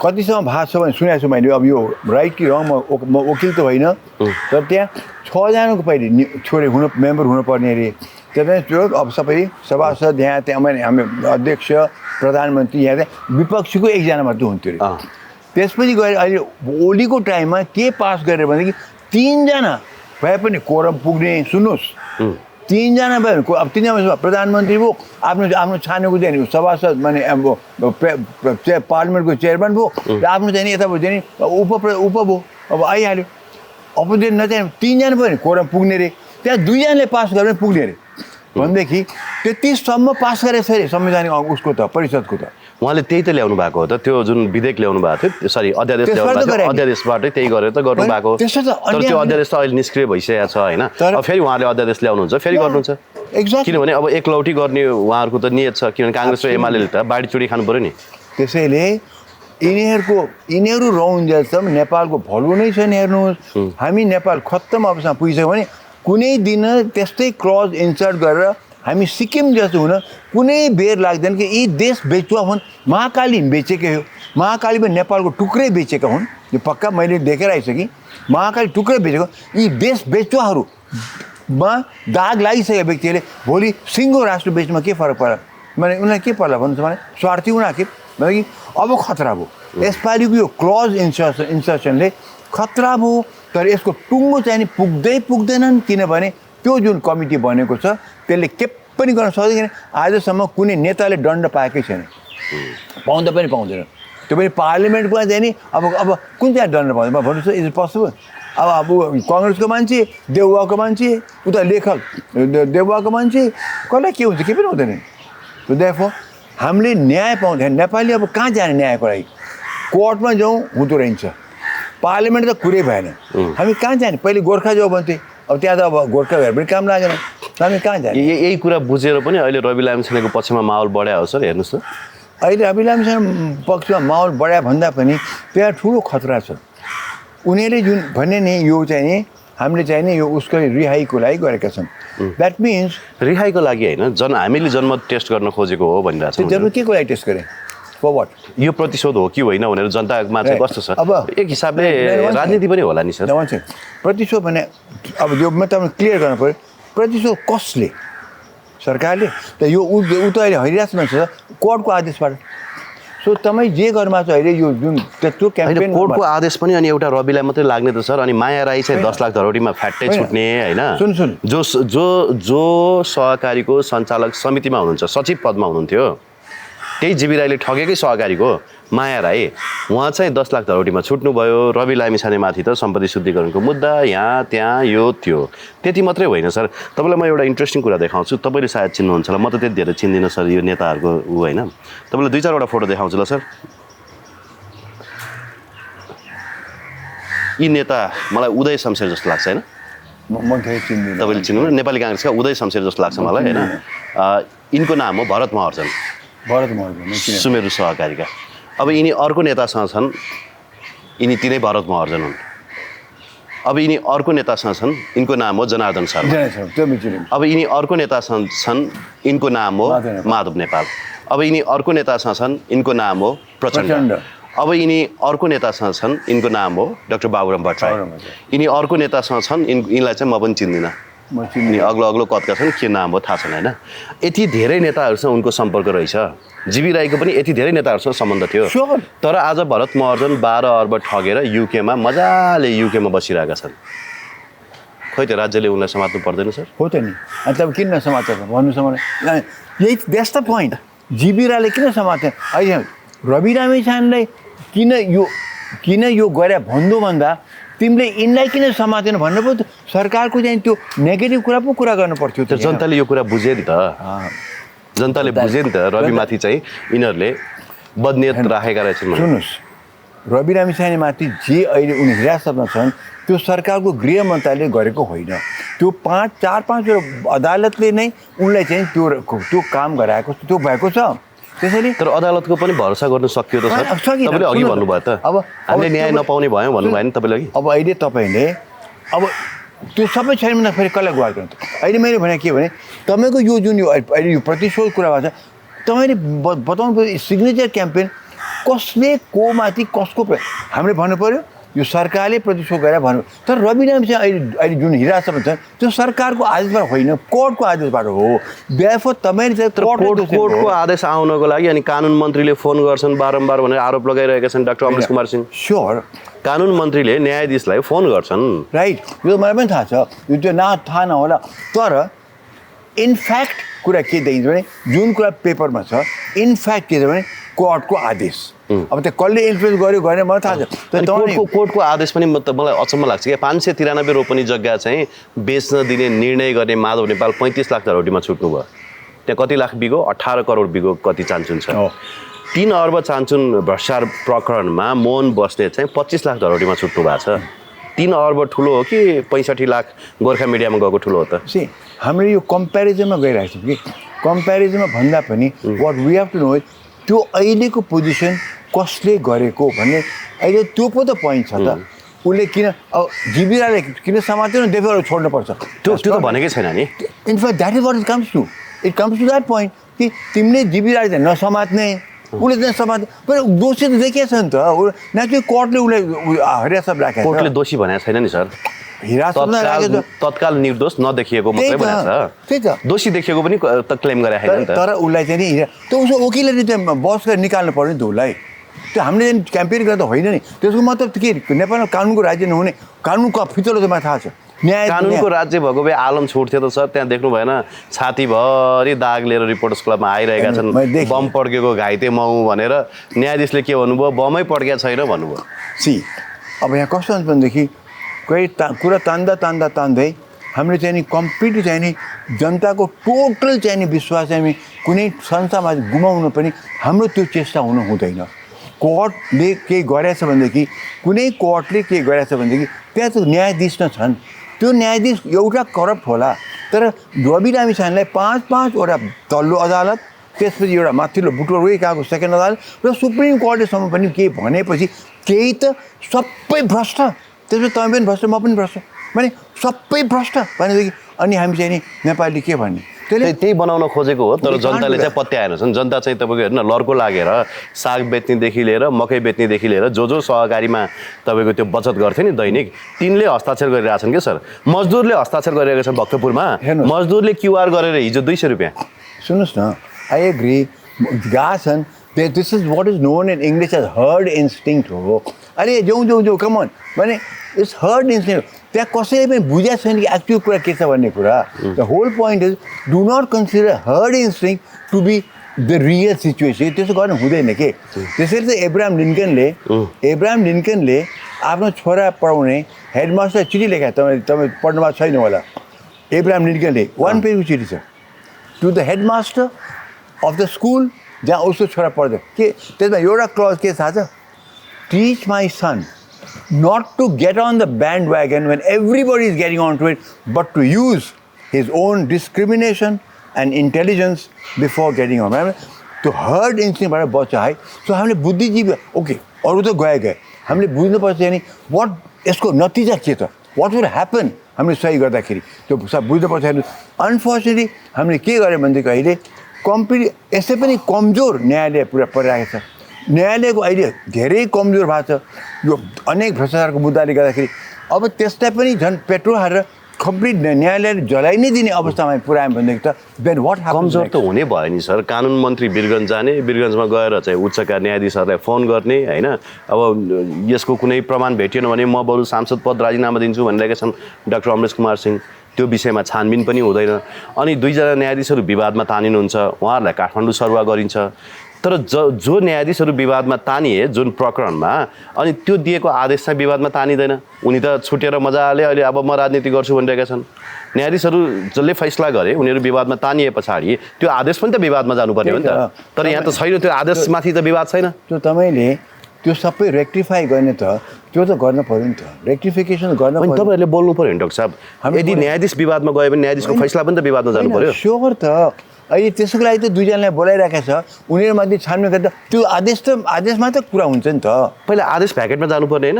कतिसम्म भएको छ भने सुनेको छु मैले, अब यो राइट कि रङ म वकिल त होइन, तर त्यहाँ 6 जनाको पहिले छोरे हुनु मेम्बर हुनुपर्ने अरे, त्यहाँ त्यो अब सबै सभासद यहाँ त्यहाँ हामी अध्यक्ष प्रधानमन्त्री यहाँ त्यहाँ विपक्षीको एकजना मात्र हुन्थ्यो अरे। त्यसपछि गएर अहिले ओलीको टाइममा के पास गरेर भनेदेखि 3 जना भए पनि कोरम पुग्ने, सुन्नुहोस् 3 जना भयो भने अब 3 जना प्रधानमन्त्री भयो, आफ्नो छानेको चाहिँ सभासद माने अब पार्लियामेन्टको चेयरम्यान भयो र आफ्नो चाहिँ यताबाट चाहिँ उप भयो, अब आइहाल्यो। अपोजिट नचाहिँ 3 जना भयो भने कोरम पुग्ने रे, त्यहाँ 2 जनाले पास गरेर पुग्ने रे भनेदेखि 33सम्म पास गरेको छ अरे संवैधानिक उसको त परिषदको त। उहाँले त्यही त ल्याउनु भएको हो त, त्यो जुन विधेयक ल्याउनु भएको थियो, सरी अध्यादेश ल्याउनु भएको थियो, अध्यादेशबाटै त्यही गरेर त गर्नु भएको हो। तर त्यो अध्यादेश त अहिले निष्क्रिय भइसकेको छ, होइन? अब फेरि उहाँले अध्यादेश ल्याउनुहुन्छ, फेरि गर्नुहुन्छ, किनभने अब एकलौटी गर्ने उहाँहरूको त नियत छ, किनभने काङ्ग्रेस र एमाले त बाढी चुडी खानु पऱ्यो नि। त्यसैले यिनीहरू रहन्जेलसम्म नेपालको भलो नै छैन। हेर्नुहोस् हामी नेपाल खत्तम अवस्थामा पुगिसक्यो भने कुनै दिन त्यस्तै क्लज इन्सर्ट गरेर हामी सिक्किम जस्तो हुन कुनै बेर लाग्दैन कि यी देश बेचुवा हुन्। महाकाली बेचेकै हो, महाकाली पनि नेपालको टुक्रै बेचेका हुन्, यो पक्का मैले देखेर आइसकेँ। महाकाली टुक्रै बेचेको, यी देश बेचुवाहरूमा दाग लागिसकेका व्यक्तिहरूले भोलि सिङ्गो राष्ट्र बेच्नुमा के फरक पर्ला, मैले उनीलाई के पर्ला भन्नुहोस् भने स्वार्थी उनीहरू कि अब खतरा भयो। यसपालिको यो क्लज इन्सर्सनले खतरा भयो, तर यसको टुङ्गो चाहिँ नि पुग्दैनन्, किनभने त्यो जुन कमिटी बनेको छ त्यसले के पनि गर्न सक्दैन। आजसम्म कुनै नेताले दण्ड पाएकै छैन, पाउँदा पनि पाउँदैन। त्यो पनि पार्लियामेन्टमा चाहिँ नि अब कुन चाहिँ दण्ड पाउँदैन भन्नुहोस्, इज पोसिबल? अब कङ्ग्रेसको मान्छे, देउवाको मान्छे, उता लेखक देउवाको मान्छे, कसलाई के हुन्छ, के पनि हुँदैन। देयरफोर हामीले न्याय पाउँदैन। नेपाली अब कहाँ जाने न्यायको लागि? कोर्टमा जाउँ हुँदो रहन्छ, पार्लियामेन्ट त कुरै भएन, हामी कहाँ जाने? पहिले गोर्खा जाउँ भन्थे, अब त्यहाँ त अब गोर्खा भएर पनि काम लागेन, हामी कहाँ जाने? यही कुरा बुझेर पनि अहिले रवि लामिछानेको पक्षमा माहौल बढायो सर, हेर्नुहोस् त। अहिले रवि लामिछाने पक्षमा माहौल बढायो भन्दा पनि त्यहाँ ठुलो खतरा छ। उनीहरूले जुन भने नि यो चाहिँ नि हामीले चाहिँ नि यो उसको रिहाईको लागि गरेका छन्। द्याट मिन्स रिहाईको लागि होइन, हामीले जनमत टेस्ट गर्न खोजेको हो भनिरहेको छ। जब के को लागि टेस्ट गरेँ? For what? यो प्रतिशोध हो कि होइन भनेर जनतामा चाहिँ कस्तो छ? अब एक हिसाबले राजनीति पनि होला नि सर। प्रतिशोध भने अब यो म तपाईँले क्लियर गर्नु पऱ्यो, प्रतिशोध कसले? सरकारले त यो ऊ त अहिले हैरास मान्छे कोर्टको आदेशबाट। सो तपाईँ जे गर्नु छ अहिले यो जुन त्यत्रो क्याम्पेन कोर्टको आदेश पनि अनि एउटा रविलाई मात्रै लाग्ने त सर, अनि माया राई चाहिँ 10 लाख धरोटीमा फ्याट्टै छुट्ने होइन। सुन जो सहकारीको सञ्चालक समितिमा हुनुहुन्छ, सचिव पदमा हुनुहुन्थ्यो, त्यही जीवी राईले ठगेकै सहकारीको माया राई, उहाँ चाहिँ 10 लाख धरोटीमा छुट्नुभयो। रवि लामिछानेमाथि त सम्पत्ति शुद्धिकरणको मुद्दा यहाँ त्यहाँ यो त्यो, त्यति मात्रै होइन सर। तपाईँलाई म एउटा इन्ट्रेस्टिङ कुरा देखाउँछु, तपाईँले सायद चिन्नुहुन्छ होला, म त त्यति धेरै चिन्दिनँ सर यो नेताहरूको ऊ होइन। तपाईँलाई 2-4वटा फोटो देखाउँछु ल सर। यी नेता मलाई उदय शमशेर जस्तो लाग्छ होइन? म चिन्दिनँ। तपाईँले चिन्नु नेपाली काङ्ग्रेसका उदय शमशेर जस्तो लाग्छ मलाई होइन। यिनको नाम हो भरत महर्जन, सुमेरु सहकारीका। अब यिनी अर्को नेतासँग छन्, यिनी तिनै भरत महर्जन हुन्। अब यिनी अर्को नेतासँग छन्, यिनको नाम हो जनार्दन शर्मा। अब यिनी अर्को नेतासँग छन्, यिनको नाम हो माधव नेपाल। अब यिनी अर्को नेतासँग छन्, यिनको नाम हो प्रचण्ड। अब यिनी अर्को नेतासँग छन्, यिनको नाम हो डाक्टर बाबुराम भट्टराई। यिनी अर्को नेतासँग छन्, यिनलाई चाहिँ म पनि चिन्दिनँ, यिनी अग्लो अग्लो कदका छन्, के नाम हो थाहा छैन होइन। यति धेरै नेताहरूसँग उनको सम्पर्क रहेछ। जीवी राईको पनि यति धेरै नेताहरूसँग सम्बन्ध थियो। तर आज भरत महर्जन 12 अर्ब ठगेर युकेमा मजाले युकेमा बसिरहेका छन्। खोइ त राज्यले उनलाई समात्नु पर्दैन सर? हो त नि, अनि तपाईँ किन नसमात्छ भन्नुहोस् मलाई। यही द्याट्स द पोइन्ट। जीवी राईले किन समात्छ? अहिले रवि लामिछानेलाई किन यो गरे भन्दा तिमीले यिनलाई किन समातेन भन्नु पो सरकारको चाहिँ त्यो नेगेटिभ कुरा गर्नु पर्थ्यो। त जनताले यो कुरा बुझे नि त, जनताले बुझे नि त रविमाथि चाहिँ यिनीहरूले बदनियत राखेका रहेछन्। सुन्नुहोस्, रवि लामिछानेमाथि जे अहिले उनी हिरासतमा छन् त्यो सरकारको गृह मन्त्रालयले गरेको होइन, त्यो 4-5 अदालतले नै उनलाई चाहिँ त्यो काम गराएको त्यो भएको छ। त्यसैले तर अदालतको पनि भरोसा गर्नु सक्यो त सर? तपाईँले अघि भन्नुभयो त अब हामीले न्याय नपाउने भयो भन्नुभयो नि तपाईँले अघि। अब अहिले तपाईँले अब त्यो सबै छैन भने फेरि कसलाई गुहार गर्नु त? अहिले मैले भने के भने तपाईँको यो जुन यो अहिले यो प्रतिशोध कुरा भएको छ, तपाईँले बताउनु पऱ्यो सिग्नेचर क्याम्पेन कसले को माथि कसको हामीले भन्नु पऱ्यो यो सरकारले प्रतिशोध गरेर भन्नु। तर रवि लामिछाने अहिले जुन हिरासतमा छ त्यो सरकारको आदेशबाट होइन, कोर्टको आदेशबाट हो। बिफोर तपाईँले कोर्टको आदेश आउनको लागि अनि कानुन मन्त्रीले फोन गर्छन् बारम्बार भनेर आरोप लगाइरहेका छन् डाक्टर अमरेश कुमार सिंह। स्योर, कानुन मन्त्रीले न्यायाधीशलाई फोन गर्छन्। राइट, यो मलाई पनि थाहा छ, यो त्यो थाहा नहोला। तर इनफ्याक्ट कुरा के देखिन्छ भने जुन कुरा पेपरमा छ इनफ्याक्ट के छ भने कोर्टको आदेश। अब त्यो कसले इन्फ्लुएन्स गर्यो गरेर मलाई थाहा छ। कोर्टको आदेश पनि मलाई अचम्म लाग्छ कि 593 रोपनी जग्गा चाहिँ बेच्न दिने निर्णय गर्ने माधव नेपाल 35 लाख धरोटीमा छुट्नु भयो। त्यहाँ कति लाख बिगो? 18 करोड बिगो कति चान्चुन छ। 3 अर्ब चान्चुन भ्रष्टाचार प्रकरणमा मोहन बस्नेत चाहिँ 25 लाख धरोटीमा छुट्नु भएको छ। 3 अर्ब ठुलो हो कि 65 लाख गोर्खा मिडियामा गएको ठुलो हो त? हामीले यो कम्पेरिजनमा गइरहेको छौँ कि कम्पेरिजनमा भन्दा पनि what we have to know त्यो अहिलेको पोजिसन कसले गरेको भन्ने अहिले त्यो पो त पोइन्ट छ त। उसले किन अब जीवी राईले किन समातेन देखेर छोड्नुपर्छ त्यो त भनेकै छैन नि। In fact that is what it comes to that point कि तिमीले जीवी राईले चाहिँ नसमात्ने, उसले चाहिँ समात्ने, तर दोषी त देखिएछ नि त। न त्यो कोर्टले उसलाई हिरासत राखेको, कोर्टले दोषी भनेको छैन नि सर। तत्काल निर्दोष नदेखिएको मात्रै भनेको छ। त्यही त, दोषी देखिएको पनि त क्लेम गरे छैन नि त। तर उसलाई चाहिँ नि त्यो उसको वकिलले त्यहाँ बस गरेर निकाल्नु पर्यो नि त उसलाई। त्यो हामीले क्याम्पेन गर्दा होइन नि। त्यसको मतलब के नेपालमा कानुनको राज्य नहुने, कानुनको फितलो चाहिँ मलाई थाहा छ। कानुनको राज्य भएको भए आलम छुट्थ्यो त सर। त्यहाँ देख्नु भएन छातीभरि दाग लिएर रिपोर्टर्स क्लबमा आइरहेका छन्, बम पड्केको घाइते माउ भनेर। न्यायाधीशले के भन्नुभयो? बमै पड्केको छैन भन्नुभयो। अब यहाँ कस्तो हुन्छ भनेदेखि कोही कुरा तान्दै हामीले चाहिँ नि कम्प्लिटली चाहिँ नि जनताको टोटल चाहिँ नि विश्वास चाहिँ हामी कुनै संस्थामा गुमाउनु पनि हाम्रो त्यो चेष्टा हुनु हुँदैन। कोर्टले केही गरेछ भनेदेखि कुनै कोर्टले के गरेछ भनेदेखि त्यहाँ त न्यायाधीश न छन्। त्यो न्यायाधीश एउटा करप्ट होला, तर रवि लामिछानेलाई 5-5वटा तल्लो अदालत, त्यसपछि एउटा माथिल्लो बुटोलकै गएको सेकेन्ड अदालत र सुप्रिम कोर्टलेसम्म पनि केही भनेपछि केही त सबै भ्रष्ट। त्यसपछि तपाईँ पनि भ्रष्ट, म पनि भ्रष्ट, भने सबै भ्रष्ट भनेदेखि अनि हामी चाहिँ नि नेपालीले के भन्ने? त्यही बनाउन खोजेको हो तर जनताले चाहिँ पत्याएन छन्। जनता चाहिँ तपाईँको हेर्नु लर्को लागेर साग बेच्नेदेखि लिएर मकै बेच्नेदेखि लिएर जो सहकारीमा तपाईँको त्यो बचत गर्थे नि दैनिक तिनले हस्ताक्षर गरिरहेछन् क्या सर। मजदुरले हस्ताक्षर गरिरहेका छन् भक्तपुरमा। मजदुरले क्युआर गरेर हिजो 200 रुपियाँ। सुन्नुहोस् न, आई एग्री, गएको छन्। This is what is known in English as herd instinct हो। अहिले जाउँ कम अन भने इट्स हर्ड इन्स्टिङ्क्ट। त्यहाँ कसैले पनि बुझेको छैन कि एक्चुअल कुरा के छ भन्ने कुरा। The whole point is do not consider herd instinct to be the real situation. त्यसो गर्नु हुँदैन के। त्यसरी चाहिँ एब्राहम लिन्कनले आफ्नो छोरा पढाउने हेडमास्टर चिठी लेखा। तपाईँ पढ्नु भएको छैन होला। एब्राहम लिन्कनले 1 पेजको चिठी छ to the headmaster of the school जहाँ उसको छोरा पढ्छ। के त्यसमा एउटा क्लज के थाहा छ? Teach my son not to get on the bandwagon when everybody is getting onto it, but to use his own discrimination and intelligence before getting on. त्यो हर्ड इन्स्टिङ्क्टबाट बच्छ है। सो हामीले बुद्धिजीवी ओके अरू त गए हामीले बुझ्नुपर्छ नि वाट यसको नतिजा के त, वाट वुड ह्यापन हामीले सही गर्दाखेरि त्यो सब बुझ्नुपर्छ। अनफर्चुनेटली हामीले के गर्यो भनेदेखि अहिले यसै पनि कमजोर न्यायालय पुरा परिरहेको छ। न्यायालयको अहिले धेरै कमजोर भएको छ यो अनेक भ्रष्टाचारको मुद्दाले गर्दाखेरि। अब त्यसलाई पनि झन् पेट्रोल हालेर कम्प्लिट न्यायालयले जलाइ नै दिने अवस्थामा पुऱ्यायो भनेदेखि त देन वाट ह्यापन्स? कमजोर त हुनै भयो नि सर। कानुन मन्त्री वीरगञ्ज जाने, वीरगञ्जमा गएर चाहिँ उच्चका न्यायाधीशहरूलाई फोन गर्ने होइन। अब यसको कुनै प्रमाण भेटिएन भने म बरु सांसद पद राजीनामा दिन्छु भनिरहेका छन् डाक्टर अमरेश कुमार सिंह। त्यो विषयमा छानबिन पनि हुँदैन। अनि 2 जना न्यायाधीशहरू विवादमा तानिनुहुन्छ, उहाँहरूलाई काठमाडौँ सरुवा गरिन्छ। तर जो न्यायाधीशहरू विवादमा तानिए जुन प्रकरणमा, अनि त्यो दिएको आदेश चाहिँ विवादमा तानिँदैन। उनी त छुटेर मजाले अहिले अब म राजनीति गर्छु भनिरहेका छन्। न्यायाधीशहरू जसले फैसला गरे उनीहरू विवादमा तानिए पछाडि त्यो आदेश पनि त विवादमा जानुपर्ने हो नि त। तर यहाँ त छैन, त्यो आदेशमाथि त विवाद छैन। त्यो तपाईँले त्यो सबै रेक्टिफाई गर्ने त त्यो त गर्न पऱ्यो नि त। रेक्टिफिकेसन गर्न पनि तपाईँहरूले बोल्नु पऱ्यो नि डाक्टर साहब। यदि न्यायाधीश विवादमा गयो भने न्यायाधीशको फैसला पनि त विवादमा जानु पऱ्यो। स्योर त अहिले त्यसको लागि त 2 जनालाई बोलाइरहेको छ। उनीहरूमध्ये छानबिन गर्दा त्यो आदेशमा त कुरा हुन्छ नि त। पहिला आदेश प्याकेटमा जानुपर्ने होइन,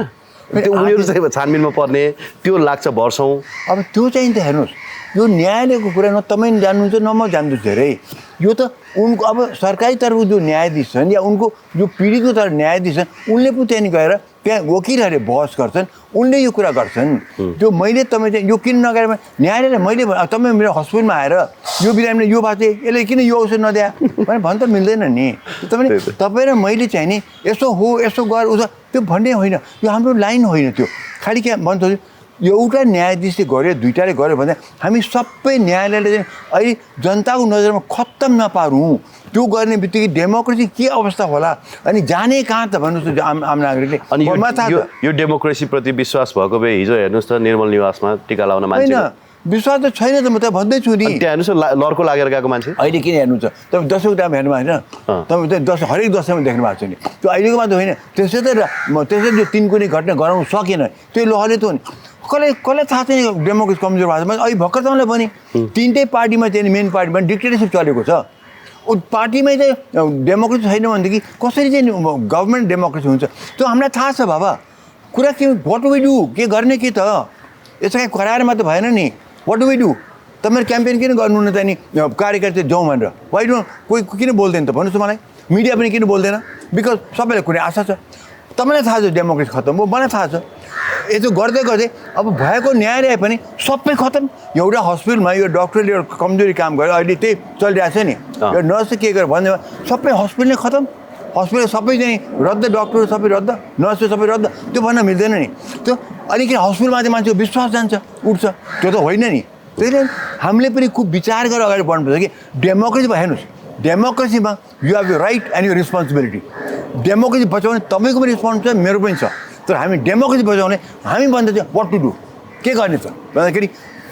त्यो उनीहरू चाहिँ छानबिनमा पर्ने, त्यो लाग्छ वर्षौँ। अब त्यो चाहिँ त हेर्नुहोस् यो न्यायालयको कुरा न तपाईँ जान्नुहुन्छ न म जान्छु धेरै। यो त उनको अब सरकारी तर्फको जो न्यायाधीश छन् या उनको जो पीडितको तर्फ न्यायाधीश छन् उनले पनि त्यहाँदेखि गएर त्यहाँ वकिलहरूले बहस गर्छन्, उनले यो कुरा गर्छन्। त्यो मैले तपाईँ चाहिँ यो किन नगरेर न्यायालयले मैले तपाईँ मेरो हस्पिटलमा आएर यो बिरामीले यो भएको चाहिँ यसले किन यो औषध नदिया भने भन्न त मिल्दैन नि। तपाईँ र मैले चाहिँ नि यसो हो यसो गर उसो त्यो भन्ने होइन, यो हाम्रो लाइन होइन। त्यो खालि के भन्छ एउटा न्यायाधीशले गर्यो 2टाले गर्यो भने हामी सबै न्यायालयले चाहिँ अहिले जनताको नजरमा खत्तम नपारौँ। त्यो गर्ने बित्तिकै डेमोक्रेसी के अवस्था होला अनि जाने कहाँ त भन्नुहोस् आम नागरिकले। अनि यो डेमोक्रेसीप्रति विश्वास भएको भए हिजो हेर्नुहोस् त निर्मल निवासमा टिका लाउन मान्छे विश्वास त छैन त म त भन्दैछु नि। त्यहाँ हेर्नुहोस् लर्को लागेर गएको मान्छे अहिले किन हेर्नुहुन्छ तपाईँ दसैँको टाइम हेर्नु होइन, तपाईँ दसैँ हरेक दसैँमा देख्नु भएको छ नि। त्यो अहिलेको मात्र होइन, त्यसै त त्यसै त्यो 3 कुनै घटना गराउनु सकेन त्यो लहरले त हो नि। कसलाई थाहा छैन डेमोक्रेसी कमजोर भएको छ। अहिले भर्खर तपाईँलाई भने 3टै पार्टीमा चाहिँ मेन पार्टीमा डिक्टेटरसिप चलेको छ। पार्टीमै चाहिँ डेमोक्रेसी छैन भनेदेखि कसरी चाहिँ गभर्मेन्ट डेमोक्रेसी हुन्छ त्यो हामीलाई थाहा छ बाबा। कुरा के वाट डु वी डु, के गर्ने के त यसो कहीँ कराएर मात्र भएन नि। What do we do? तपाईँहरू क्याम्पेन किन गर्नु न त नि कार्यकर्ता जाउँ भनेर वाइ डोन्ट कोही किन बोल्दैन त भन्नुहोस् त मलाई। मिडिया पनि किन बोल्दैन? बिकज सबैलाई कुनै आशा छ। तपाईँलाई थाहा छ डेमोक्रेसी खत्तम हो, मलाई थाहा छ। यसो गर्दै गर्दै अब भएको न्यायालय पनि सबै खत्तम। एउटा हस्पिटलमा यो डक्टरले एउटा कमजोरी काम गर्यो अहिले त्यही चलिरहेको छ नि। यो नर्सले के गर्यो भन्दै सबै हस्पिटल नै खत्तम। हस्पिटल सबै चाहिँ रद्द, डक्टर सबै रद्द, नर्सहरू सबै रद्द। त्यो भन्न मिल्दैन नि। त्यो अलिकति हस्पिटलमा चाहिँ मान्छेको विश्वास जान्छ उठ्छ, त्यो त होइन नि। त्यही कारण हामीले पनि खुब विचार गरेर अगाडि बढ्नुपर्छ कि डेमोक्रेसीमा हेर्नुहोस्, डेमोक्रेसीमा you have the right and you responsibility. Democracy बचाउने तपाईँको पनि रेस्पोन्सिबिलिटी छ, मेरो पनि छ। तर हामी डेमोक्रेसी बचाउने हामी भन्दा चाहिँ वाट टु डु, के गर्ने त भन्दाखेरि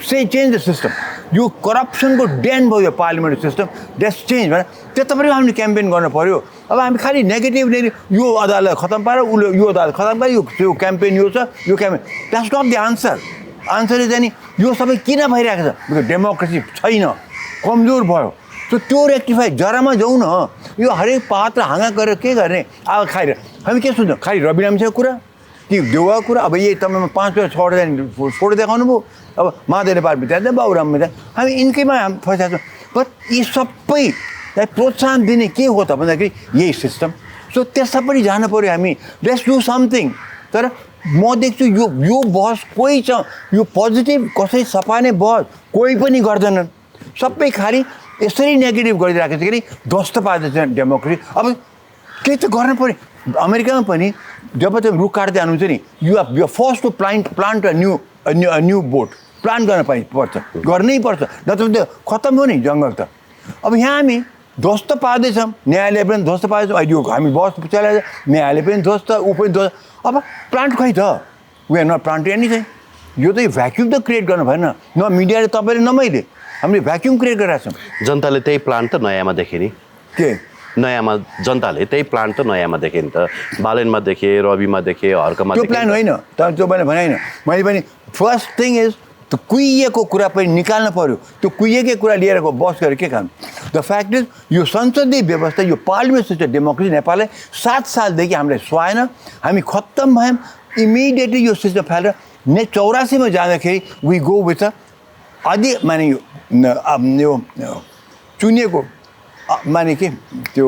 चेन्ज द सिस्टम। यो करप्सनको डेन भयो यो पार्लियामेन्ट सिस्टम, द्याट्स चेन्ज भनेर त्यता पनि हामीले क्याम्पेन गर्नु पऱ्यो। अब हामी खालि नेगेटिभ यो अदालत खत्तम पारेर उसले यो अदालत खत्तम पाऱ्यो, यो क्याम्पेन यो छ, यो campaign that's not the answer. आन्सरले चाहिँ नि यो सबै किन भइरहेको छ? बिकज डेमोक्रेसी छैन, कमजोर भयो। त्यो रेक्टिफाई जरामा जाउँ न। यो हरेक पात्र हाँगा गरेर के गर्ने? अब खाइरह हामी के सोच्छौँ खालि रवि लामिछाको कुरा कि देउवाको कुरा। अब यही तपाईँमा 5 6 फोटो देखाउनु भयो। अब महादेव नेपाल विद्यार्थी बाबुराम विद्यार्थी हामी यिनकैमा हामी फँसेका छौँ। बट यी सबैलाई प्रोत्साहन दिने के हो त भन्दाखेरि यही सिस्टम. सो त्यसमा पनि जानु पऱ्यो हामी. Let's do something. तर म देख्छु यो बहस कोही छ, यो पोजिटिभ कसै सपाने बहस कोही पनि गर्दैनन्. सबै खालि यसरी नेगेटिभ गरिरहेको छ कि ध्वस्त पार्दैछ डेमोक्रेसी. अब केही त गर्नु पऱ्यो. अमेरिकामा पनि जब तपाईँ रुख काट्दै हाल्नुहुन्छ नि, you first to plant a new बोट प्लान्ट गर्न पर्छ, गर्नै पर्छ, नत्र त्यो खत्तम हो नि जङ्गल त. अब यहाँ हामी ध्वस्त पार्दैछौँ, न्यायालय पनि ध्वस्त पार्दैछौँ. अहिले यो हामी बहस चलाएर न्यायालय पनि ध्वस्त, ऊ पनि ध्वस्त. अब प्लान्ट खै त, we are not plant anything. यो त भ्याक्युम त क्रिएट गर्नु भएन. न मिडियाले तपाईँले न मैले, हामीले भ्याक्युम क्रिएट गरिरहेको छौँ. जनताले त्यही प्लान्ट त नयाँमा देखे नि. के नयाँमा जनताले त्यही प्लान्ट त नयाँमा देखेँ नि त. बालेनमा देखेँ, रविमा देखेँ, हर्कमा त्यो देखेँ. प्लान होइन तर त्यो मैले भने होइन. मैले पनि फर्स्ट थिङ इज त्यो कुहिएको कुरा पनि निकाल्नु पऱ्यो. त्यो कुहिएकै कुरा लिएर बस गरेर के काम. द फ्याक्ट इज यो संसदीय व्यवस्था, यो पार्लिमेन्ट सिस्टम डेमोक्रेसी नेपालले 7 सालदेखि हामीलाई सुहाएन. हामी खत्तम भयौँ. इमिडिएटली यो सिस्टम फालेर 84मा जाँदाखेरि वी गो विथ आदि माने यो चुनिएको माने के त्यो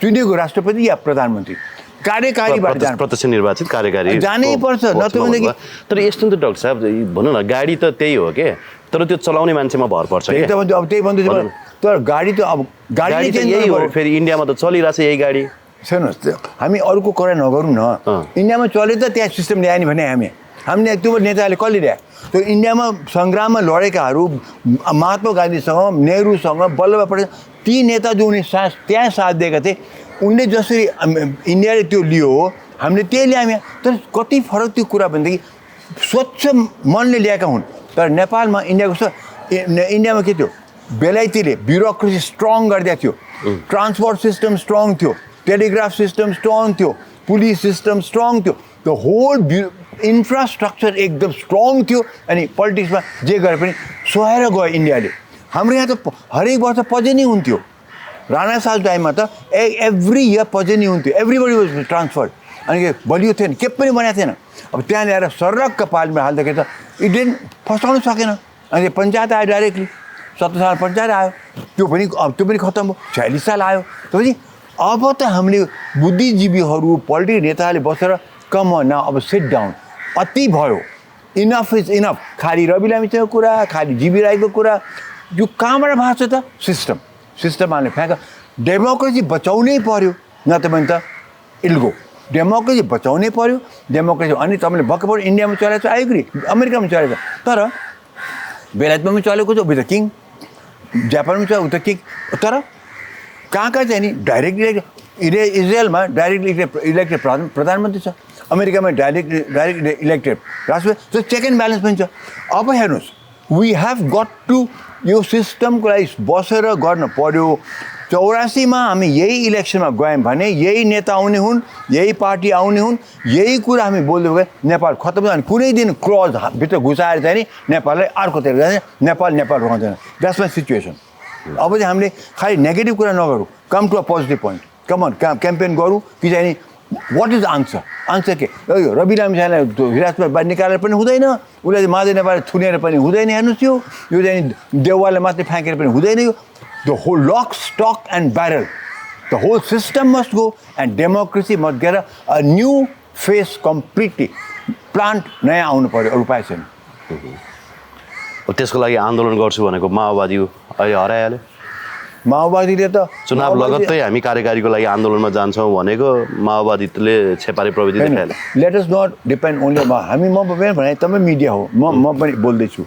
चुनिएको राष्ट्रपति या प्रधानमन्त्री कार्यकारीबाट प्रत्यक्ष निर्वाचित कार्यकारी जानै पर्छ. नत्र भनेदेखि तर यस्तो नि त डाक्टर साहब भनौँ न, गाडी त त्यही हो के, तर त्यो चलाउने मान्छेमा भर पर्छ क्या. अब त्यही भन्दैछु. तर गाडी त अब गाडी त यही हो. फेरि इन्डियामा त चलिरहेछ यही गाडी. सुन्नुहोस्, हामी अरूको कुरा नगरौँ न. इन्डियामा चले त त्यहाँ सिस्टम ल्यायो नि भने हामीले त्यो नेताले कसले ल्यायो. त्यो इन्डियामा सङ्ग्राममा लडेकाहरू महात्मा गान्धीसँग, नेहरूसँग, वल्लभ पटेल, ती नेता जो उनी त्यहाँ साथ दिएका थिए, उनले जसरी इन्डियाले त्यो लियो हामीले त्यही ल्यायौँ. तर कति फरक त्यो कुरा भनेदेखि स्वच्छ मनले ल्याएका हुन्. तर नेपालमा इन्डियामा के थियो, बेलायतीले ब्युरोक्रेसी स्ट्रङ गरिदिएको थियो, ट्रान्सपोर्ट सिस्टम स्ट्रङ थियो, टेलिग्राफ सिस्टम स्ट्रङ थियो, पुलिस सिस्टम स्ट्रङ थियो, द होल इन्फ्रास्ट्रक्चर एकदम स्ट्रङ थियो. अनि पोलिटिक्समा जे गरे पनि सुहाएर गयो इन्डियाले. हाम्रो यहाँ त हरेक वर्ष पजेनी हुन्थ्यो. राणा साल टाइममा त एभ्री इयर पजेनी हुन्थ्यो. Everybody was transfer. अनि के बलियो थिएन, के पनि बनाएको थिएन. अब त्यहाँ ल्याएर सरक्क पालमा हाल्दाखेरि त इडेन फस्टाउनु सकेन. अनि पञ्चायत आयो डाइरेक्टली. 17 साल पञ्चायत आयो. त्यो पनि खत्तम भयो. 46 साल आयो. त्यसपछि अब त हामीले बुद्धिजीवीहरू पोलिटिकल नेताहरूले बसेर कम न, अब सिट डाउन, अति भयो, इनफ इज इनफ. खालि रवि लामिछानेको कुरा, खालि जीवी राईको कुरा, यो कहाँबाट भएको छ त. सिस्टम हामीले फ्याँक. डेमोक्रेसी बचाउनै पर्यो, नत्र भने त इल्गो. डेमोक्रेसी बचाउनै पर्यो. डेमोक्रेसी अनि तपाईँले भर्खर इन्डियामा चलेको छ, आइग्री, अमेरिकामा चलेको छ, तर बेलायतमा पनि चलेको छ, उता किङ, जापानमा छ उता किङ. तर कहाँ चाहिँ नि डाइरेक्ट इजरायलमा डाइरेक्ट इलेक्टेड प्रधानमन्त्री छ, अमेरिकामा डाइरेक्ट इलेक्टेड राष्ट्रपति. त्यो चेक एन्ड ब्यालेन्स पनि छ. अब हेर्नुहोस्, वी हेभ गट टु यो सिस्टमको लागि बसेर गर्न पर्यो. 84मा हामी यही इलेक्सनमा गयौँ भने यही नेता आउने हुन्, यही पार्टी आउने हुन्, यही कुरा हामी बोल्दै गए नेपाल खत्तम. अनि कुनै दिन क्लज भित्र घुसाएर चाहिँ नि नेपाललाई अर्कोतिर जाने, नेपाल रहँदैन. That's my situation. अब चाहिँ हामीले खालि नेगेटिभ कुरा नगरौँ, come to a positive point. Common campaign गरौँ कि चाहिँ नि वाट इज आन्सर के. यो रवि लामिछानेलाई हिरासतमा बाहिर निकालेर पनि हुँदैन, उसलाई माधव नेपालले थुनेर पनि हुँदैन. हेर्नुहोस्, यो चाहिँ देउवालले मात्रै फ्याँकेर पनि हुँदैन. यो the whole lock stock and barrel, the whole system must go and democracy must get a new face completely. Plant नयाँ आउनु पऱ्यो, अरू उपाय छैन. त्यसको लागि आन्दोलन गर्छु भनेको माओवादी अहिले हराइहाल्यो. माओवादीले त चुनाव लगत्तै हामी कार्यकारीको लागि आन्दोलनमा जान्छौँ भनेको माओवादीले छेपारी प्रविधि देखाएन. Let us not depend only. हामी म भने तपाईँ मिडिया हो, म पनि बोल्दैछु.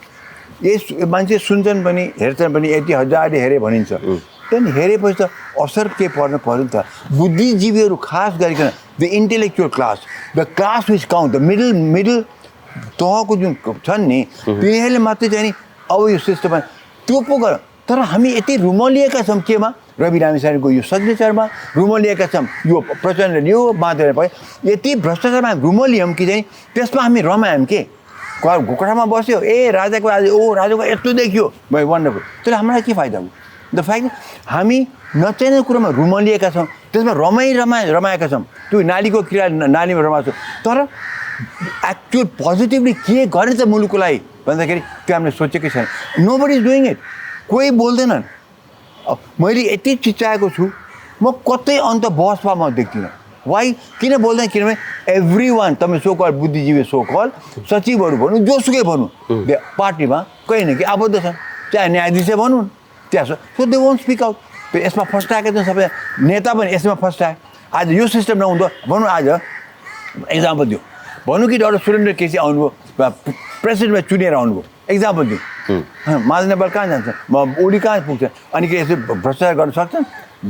यस मान्छे सुन्छन् पनि हेर्छन् पनि, यति हजारले हेरे भनिन्छ. त्यहाँदेखि हेरेपछि त असर के पर्नु पऱ्यो नि त. बुद्धिजीवीहरू खास गरिकन the intellectual class, the class which count, the middle तहको जुन छन् नि, तिनीहरूले मात्रै चाहिँ नि अब यो सिस्टममा त्यो पो गर. तर हामी यति रुमलिएका छौँ केमा, रवि लामिछानेको यो सिग्नेचरमा रुमलिएका छौँ, यो प्रचण्डले यो माधव भयो, यति भ्रष्टाचारमा हामी रुमलियौँ कि चाहिँ त्यसमा हामी रमायौँ के. घोकडामा बस्यो, राजाको राजाको यस्तो देखियो भाइ वन्डरफुल. तर हामीलाई के फाइदा हो. द फ्याक्ट हामी नचाहिने कुरामा रुमलिएका छौँ, त्यसमा रमाएका छौँ. त्यो नालीको किरा नालीमा रमाएको छौँ. तर एक्चुअल पोजिटिभली के गर्ने त मुलुकको लागि भन्दाखेरि त्यो हामीले सोचेकै छैन. Nobody is doing it. कोही बोल्दैनन्. मैले यति चिच्याएको छु म कतै अन्त बहसमा म देख्दिनँ वाइ किन बोल्दैन किनभने एभ्री वान तपाईँ सोकल बुद्धिजीवी सोकल सचिवहरू भनौँ जोसुकै भनौँ पार्टीमा कहीँ न कि आबद्ध छन् चाहे न्यायाधीशै भनौँ त्यहाँ so they won't speak out यसमा फस्टाएका छन् सबै नेता पनि यसमा फस्टाए आज यो सिस्टम नहुँदो भनौँ आज एक्जाम्पल दिउँ भनौँ कि डक्टर सुरेन्द्र केसी आउनुभयो प्रेसिडेन्टमा चुनेर आउनुभयो एक्जाम्पल दिउँ माझ नेपाल कहाँ जान्छ म ओली कहाँ पुग्छ अनि के यसो भ्रष्टाचार गर्न सक्छन्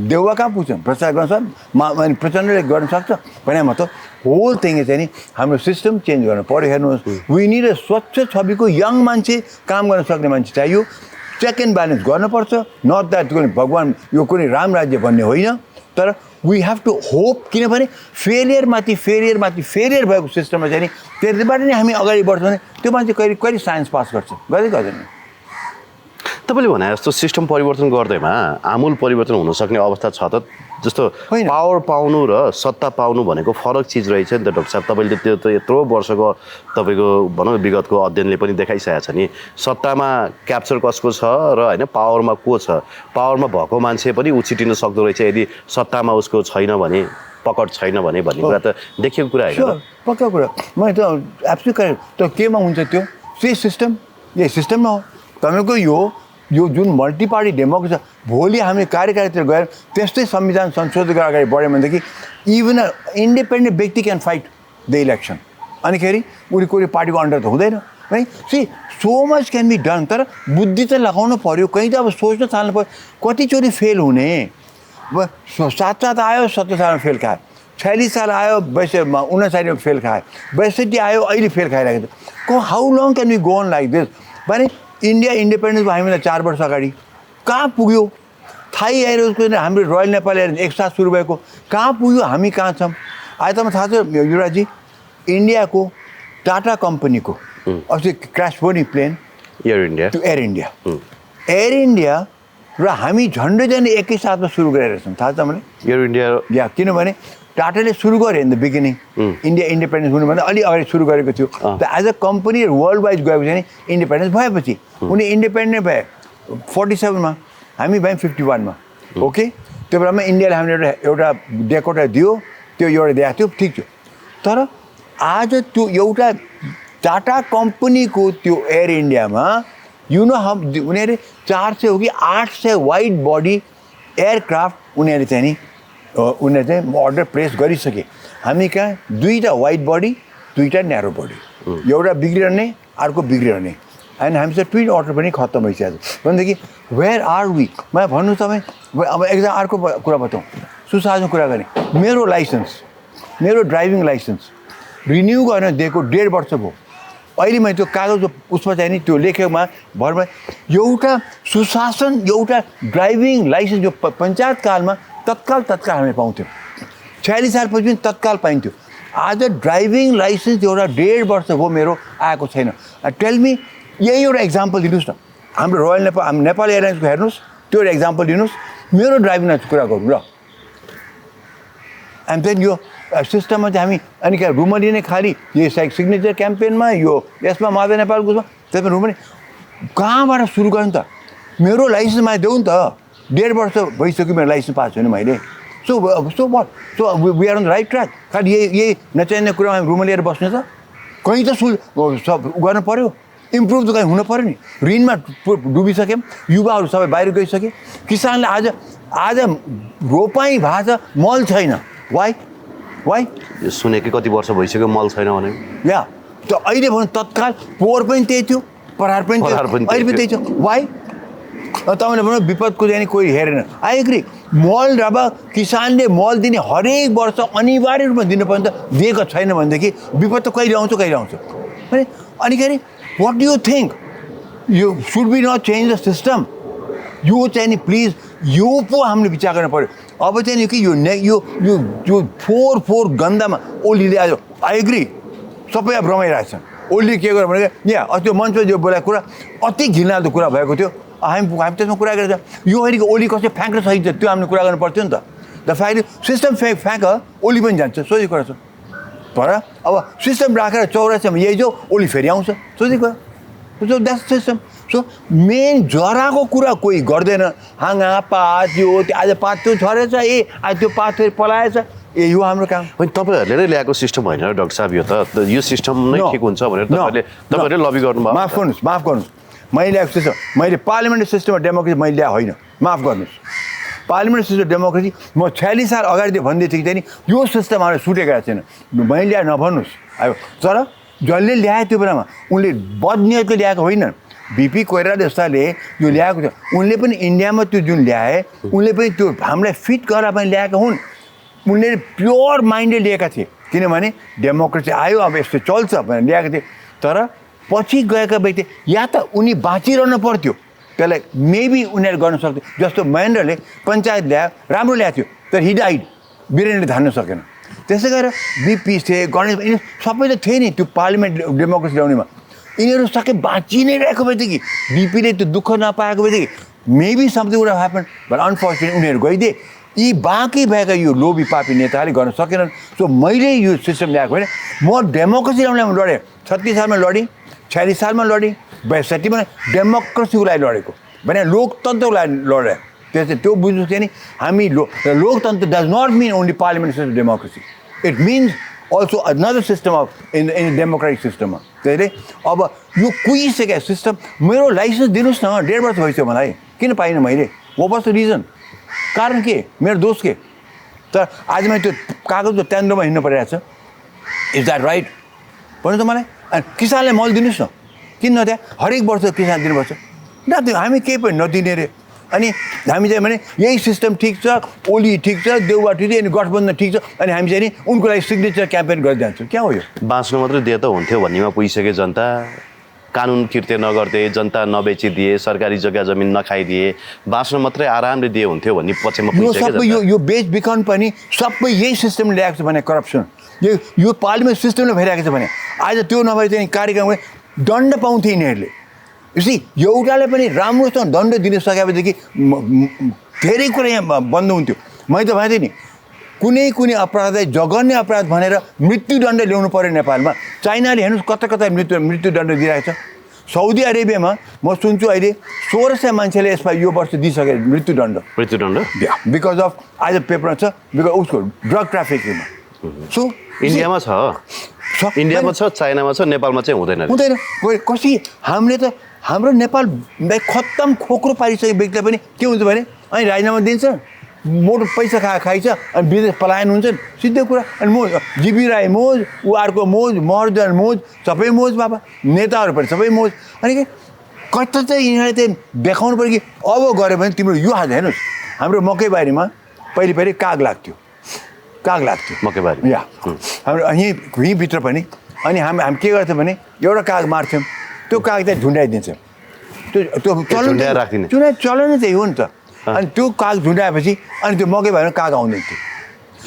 देउवा कहाँ पुग्छन् भ्रष्टाचार गर्न सक्छ अनि प्रचण्डले गर्न सक्छ भने म त होल थिङ चाहिँ नि हाम्रो सिस्टम चेन्ज गर्नु पऱ्यो हेर्नुहोस् विनी र स्वच्छ छविको यङ मान्छे काम गर्न सक्ने मान्छे चाहियो चेक एन्ड ब्यालेन्स गर्नुपर्छ नट द्याट भगवान् यो कुनै राम राज्य भन्ने होइन तर वी हेभ टु होप किनभने फेलियर फेलियर भएको सिस्टममा चाहिँ नि त्यसबाट नै हामी अगाडि बढ्छौँ भने त्यो मान्छे कहिले कहिले साइन्स पास गर्छ गर्दैन तपाईँले भने जस्तो सिस्टम परिवर्तन गर्दैमा आमूल परिवर्तन हुनसक्ने अवस्था छ त जस्तो पावर पाउनु र सत्ता पाउनु भनेको फरक चिज रहेछ नि त डाक्टर साहब तपाईँले त्यो त यत्रो वर्षको तपाईँको भनौँ विगतको अध्ययनले पनि देखाइसकेको छ नि सत्तामा क्याप्चर कसको छ र होइन पावरमा को छ पावरमा भएको मान्छे पनि उछिटिन सक्दो रहेछ यदि सत्तामा उसको छैन भने पकड छैन भने भन्ने कुरा त देखिएको कुरा होइन पक्का कुरा मैले त एब्सोल्युट करेक्ट त केमा हुन्छ त्यो यही सिस्टममा हो तपाईँको यो जुन मल्टी पार्टी डेमोक्रेसी छ भोलि हामी कार्यकारितातिर गएर त्यस्तै संविधान संशोधन गरेर अगाडि बढ्यो भनेदेखि इभन अ इन्डिपेन्डेन्ट व्यक्ति क्यान फाइट द इलेक्सन अनिखेरि उसले कुनै पार्टीको अन्डर त हुँदैन है see so much can be done तर बुद्धि त लगाउनु पऱ्यो कहीँ त अब सोच्न थाल्नु पऱ्यो कतिचोटि फेल हुने अब 7 आयो 17 सालमा फेल खायो 46 साल आयो 59 फेल खायो 62 आयो अहिले फेल खाइरहेको छ how long can be go on like this भने इन्डिया इन्डिपेन्डेन्स भयो हामीलाई 4 वर्ष अगाडि कहाँ पुग्यो थाई एयरवेजको हाम्रो रोयल नेपाल एयरलाइन्स एकसाथ सुरु भएको कहाँ पुग्यो हामी कहाँ छौँ आज तपाईँलाई थाहा छ युवराजी इन्डियाको टाटा कम्पनीको अस्ति क्रास भयो नि प्लेन एयर इन्डिया र हामी झन्डै एकै साथमा सुरु गरेर छौँ थाहा छ मलाई एयर इन्डिया या किनभने टाटाले सुरु गरे in the beginning India independence हुनुभन्दा अलि अगाडि सुरु गरेको थियो त as a company world wide गएपछि नि इन्डिपेन्डेन्स भएपछि उनी इन्डिपेन्डेन्ट भए 47मा हामी भयौँ 51मा ओके त्यो बेलामा इन्डियाले हामीले एउटा डेकोटा दियो त्यो एउटा दिएको थियो ठिक थियो तर आज त्यो एउटा टाटा कम्पनीको त्यो एयर इन्डियामा उनीहरूले 400 हो कि 800 वाइड बडी एयरक्राफ्ट उनीहरूले चाहिँ नि उनीहरूले चाहिँ अर्डर प्लेस गरिसके हामी कहाँ 2टा वाइड बडी 2टा न्यारो बडी एउटा बिग्रिरहने अर्को बिग्रिरहने अनि हामीसँग ट्विन अर्डर पनि खत्तम भइसकेको छ भनेदेखि वेयर आर वी म भन्नु तपाईँ अब एकजना अर्को कुरा बताउँ सुसाजमा कुरा गर्ने मेरो ड्राइभिङ लाइसेन्स रिन्यू गर्न दिएको 1.5 वर्ष भयो अहिले मैले त्यो कागज उसमा चाहिँ नि त्यो लेखेकोमा भरमा एउटा सुशासन एउटा ड्राइभिङ लाइसेन्स जो पञ्चायत कालमा तत्काल हामी पाउँथ्यौँ 46 सालपछि पनि तत्काल पाइन्थ्यो आज ड्राइभिङ लाइसेन्स एउटा 1.5 वर्ष भयो मेरो आएको छैन टेल मी यही एउटा इक्जाम्पल दिनुहोस् न हाम्रो रोयल नेपाल एयरलाइन्सको हेर्नुहोस् त्यो एउटा इक्जाम्पल दिनुहोस् मेरो ड्राइभिङ लाइसेन्स कुरा गरौँ ल हामी चाहिँ यो सिस्टममा चाहिँ हामी अनि क्या रुमली नै खालि यो सिग्नेचर क्याम्पेनमा यो यसमा माधव नेपालको त्यसमा रुमली कहाँबाट सुरु गर्नु त मेरो लाइसेन्स मलाई देऊ नि त 1.5 वर्ष भइसक्यो मेरो लाइसेन्स पास छैन मैले so we are on the right track खालि यही नचाहिने कुरामा हामी रुमली लिएर बस्ने त कहीँ त गर्नु पऱ्यो इम्प्रुभ त कहीँ हुनु पऱ्यो नि ऋणमा डुबिसक्यौँ युवाहरू सबै बाहिर गइसके किसानले आज रोपाइँ भएको छ मल छैन वाइ यो सुनेकै कति वर्ष भइसक्यो मल छैन भने या त अहिले भनौँ तत्काल पोहोर पनि त्यही थियो परार पनि अहिले पनि त्यही छ वाइ तपाईँले भन्नु विपदको चाहिँ कोही हेरेन आई एग्री मल अब किसानले मल दिने हरेक वर्ष अनिवार्य रूपमा दिनुपर्ने त दिएको छैन भनेदेखि विपद त कहिले आउँछ भने अनिखेरि वाट डु यु थिङ्क यो should be not change the system यो चाहिँ नि प्लिज यो पो हामीले विचार गर्नु पऱ्यो अब चाहिँ नि कि यो फोर गन्दामा ओलीले आज आई एग्री सबै अब रमाइरहेछन् ओलीले के गर्यो भने यहाँ अस्ति मञ्चमा जो बोलाएको कुरा अति घिनलाग्दो कुरा भएको थियो हामी त्यसमा कुरा गरेर यो अहिलेको ओली कसै फ्याँक्न सकिन्छ त्यो हामीले कुरा गर्नु पर्थ्यो नि त द फ्याक्ट सिस्टम फ्याँक ओली पनि जान्छ सोझै कुरा छ तर अब सिस्टम राखेर 84मा यही जो ओली फेरि आउँछ सोझै कुरा द्याट्स सिस्टम सो मेन जराको कुरा कोही गर्दैन। हाँगा पात यो आज पात त्यो झरेछ, आज त्यो पात फेरि पलाएछ, यो हाम्रो काम होइन। तपाईँहरूले नै ल्याएको सिस्टम होइन र डाक्टर साहब, यो त यो सिस्टम नै ठिक हुन्छ भनेर तपाईँहरूले लबी गर्नुभयो। माफ गर्नुहोस् मैले ल्याएको सिस्टम, मैले पार्लियामेन्ट सिस्टम अफ डेमोक्रेसी मैले ल्याएको होइन, माफ गर्नुहोस्। पार्लियामेन्ट सिस्टम डेमोक्रेसी म 46 साल अगाडि भन्दै थिएँ कि यो सिस्टम हामीलाई सुटेको छैन, मैले ल्याए नभन्नुहोस्। अब तर जसले ल्याए त्यो बेलामा उनले बदनियतले ल्याएको होइन। बिपी कोइराला जस्ताले यो ल्याएको छ, उनले पनि इन्डियामा त्यो जुन ल्याए उनले पनि त्यो हामीलाई फिट गरेर पनि ल्याएका हुन्। उनले प्योर माइन्डले लिएका थिए, किनभने डेमोक्रेसी आयो अब यस्तो चल्छ भनेर ल्याएको थिए। तर पछि गएका व्यक्ति या त उनी बाँचिरहनु पर्थ्यो, त्यसलाई मेबी उनीहरू गर्न सक्थ्यो। जस्तो महेन्द्रले पञ्चायत ल्यायो, राम्रो ल्याएको थियो, तर हि डाइड, वीरेन्द्रले धान्न सकेन। त्यसै गरेर बिपी थिए, गणेश, यिनीहरू सबै त थिए नि त्यो पार्लियामेन्ट डेमोक्रेसी ल्याउनेमा। यिनीहरू सके बाँचि नै रहेको बित्तिकै बिपीले त्यो दुःख नपाएको बित्तिकै maybe something would have happen, but unfortunate उनीहरू गइदिए। यी बाँकी भएका यो लोभी पापी नेताले गर्न सकेनन्। सो मैले यो सिस्टम ल्याएको होइन, म डेमोक्रेसी ल्याउनेमा लडेँ। 36 सालमा लडेँ, 46 सालमा लडेँ, 62मा डेमोक्रेसीको लागि लडेको भने लोकतन्त्रको लागि लडेँ। त्यो बुझ्नु थियो नि, हामी लोकतन्त्र does not mean only parliament system democracy, it means also another system of in democratic सिस्टममा। त्यसैले अब यो कुहिसकेको सिस्टम, मेरो लाइसेन्स दिनुहोस् न, 1.5 वर्ष भइसक्यो मलाई, किन पाइनँ मैले? What the reason? कारण के? मेरो दोष के? तर आज मैले त्यो कागजको त्यान्द्रोमा हिँड्नु परिरहेको छ। Is that right? भन्नु त मलाई। अनि किसानले मल दिनुहोस् न, किन नदिए? हरेक वर्ष किसान दिनुपर्छ न, त्यो हामी केही पनि नदिने रे। अनि हामी चाहिँ भने यही सिस्टम ठिक छ, ओली ठिक छ, देउवा ठिक छ, अनि गठबन्धन ठिक छ, अनि हामी चाहिँ नि उनको लागि सिग्नेचर क्याम्पेन गरिजान्छौँ। क्या हो यो? बाँच्नु मात्रै दिए त हुन्थ्यो भन्नेमा पुगिसके जनता। कानुन किर्ते नगर्दै, जनता नबेचिदिए, सरकारी जग्गा जमिन नखाइदिए, बाँच्न मात्रै आरामले दिए हुन्थ्यो भन्ने पक्षमा यो पुगिसके सबै यो बेचबिखन पनि सबै यही सिस्टमले ल्याएको छ भने, करप्सन यो पार्लियामेन्ट सिस्टमले भइरहेको छ भने। आज त्यो नभए चाहिँ कार्यक्रममा दण्ड पाउँथे यिनीहरूले। यसै एउटाले पनि राम्रोसँग दण्ड दिन सकेपछि धेरै कुरा यहाँ बन्द हुन्थ्यो। मैले त भन्थेँ नि, कुनै अपराधलाई जघन्य अपराध भनेर मृत्युदण्ड ल्याउनु पऱ्यो नेपालमा। चाइनाले हेर्नुहोस् कता कता मृत्युदण्ड दिइरहेको छ। साउदी अरेबियामा म सुन्छु अहिले 1600 मान्छेले यसमा यो वर्ष दिइसके मृत्युदण्ड। बिकज अफ आज पेपरमा छ, बिकज उसको ड्रग ट्राफिकिङमा। सो इन्डियामा छ, इन्डियामा छ, चाइनामा छ, नेपालमा चाहिँ हुँदैन। कसै हामीले त हाम्रो नेपाल खत्तम खोक्रो पारिसकेको व्यक्तिलाई पनि के हुन्छ भने अनि राजीनामा दिन्छ, मोटो पैसा खाइछ, अनि विदेश पलायन हुन्छ, सिधै कुरा। अनि मोज, जीबी राई मोज, ऊ अर्को मोज, महर्जन मोज, सबै मोज बाबा, नेताहरू पनि सबै मोज। अनि के कता चाहिँ यिनीहरूले चाहिँ देखाउनु पऱ्यो कि अब गऱ्यो भने तिम्रो यो हात हेर्नुहोस्, हाम्रो मकैबारीमा पहिले काग लाग्थ्यो मकैबारी, या हाम्रो यहीँभित्र पनि। अनि हामी के गर्थ्यौँ भने एउटा काग मार्थ्यौँ, त्यो काग चाहिँ झुन्डाइदिन्छ, त्यो चलन चाहिँ हो नि त। अनि त्यो काग झुन्डाएपछि अनि त्यो मकैबारीमा काग आउँदैन थियो।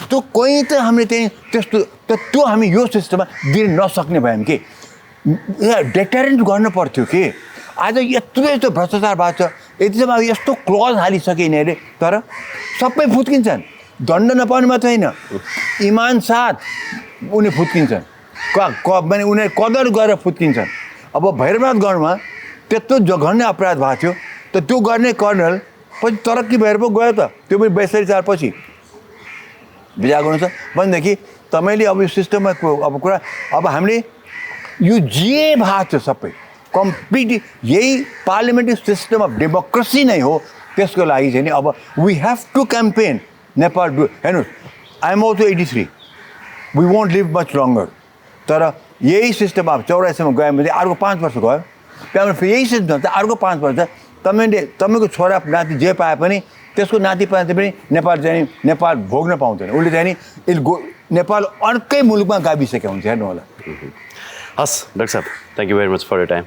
त्यो कोही त हामीले त्यही त्यस्तो, त्यो हामी यो सिस्टममा दिन नसक्ने भयौँ कि डेटरेन्ट गर्नु पर्थ्यो कि। आज यत्रो भ्रष्टाचार भएको छ, यतिसम्म यस्तो क्लज हालिसके यिनीहरूले, तर सबै फुत्किन्छन्। दण्ड नपाउने मात्रै होइन, इमान साथ उनी फुत्किन्छन्, माने उनीहरू कदर गरेर फुत्किन्छन्। अब भैरवनाथ गढमा त्यत्रो जघन्य अपराध भएको थियो, त त्यो गर्ने कर्नल पछि तरक्की भएर पो गयो त, त्यो पनि 42 साल पछि बिहा गर्नु छ भनेदेखि तपाईँले अब यो सिस्टममा अब कुरा, अब हामीले यो जे भएको छ सबै कम्प्लिटली यही पार्लियामेन्ट्री सिस्टम अफ डेमोक्रेसी नै हो। त्यसको लागि चाहिँ नि अब we have to campaign Nepal do. हेर्नुहोस्, I am also 83, we won't live much longer. तर यही सिस्टम अब 84 गयो भने अर्को 5 वर्ष गयो, त्यहाँबाट फेरि यही सिस्टम छ, अर्को 5 वर्ष तपाईँको छोरा नाति जे पाए पनि त्यसको नाति पाए पनि नेपाल चाहिँ नेपाल भोग्न पाउँदैन। उसले चाहिँ नि नेपाल अर्कै मुलुकमा गाभिसकेको हुन्छ। हेर्नु होला। हस् डाक्टर साहब, thank you very much for your time.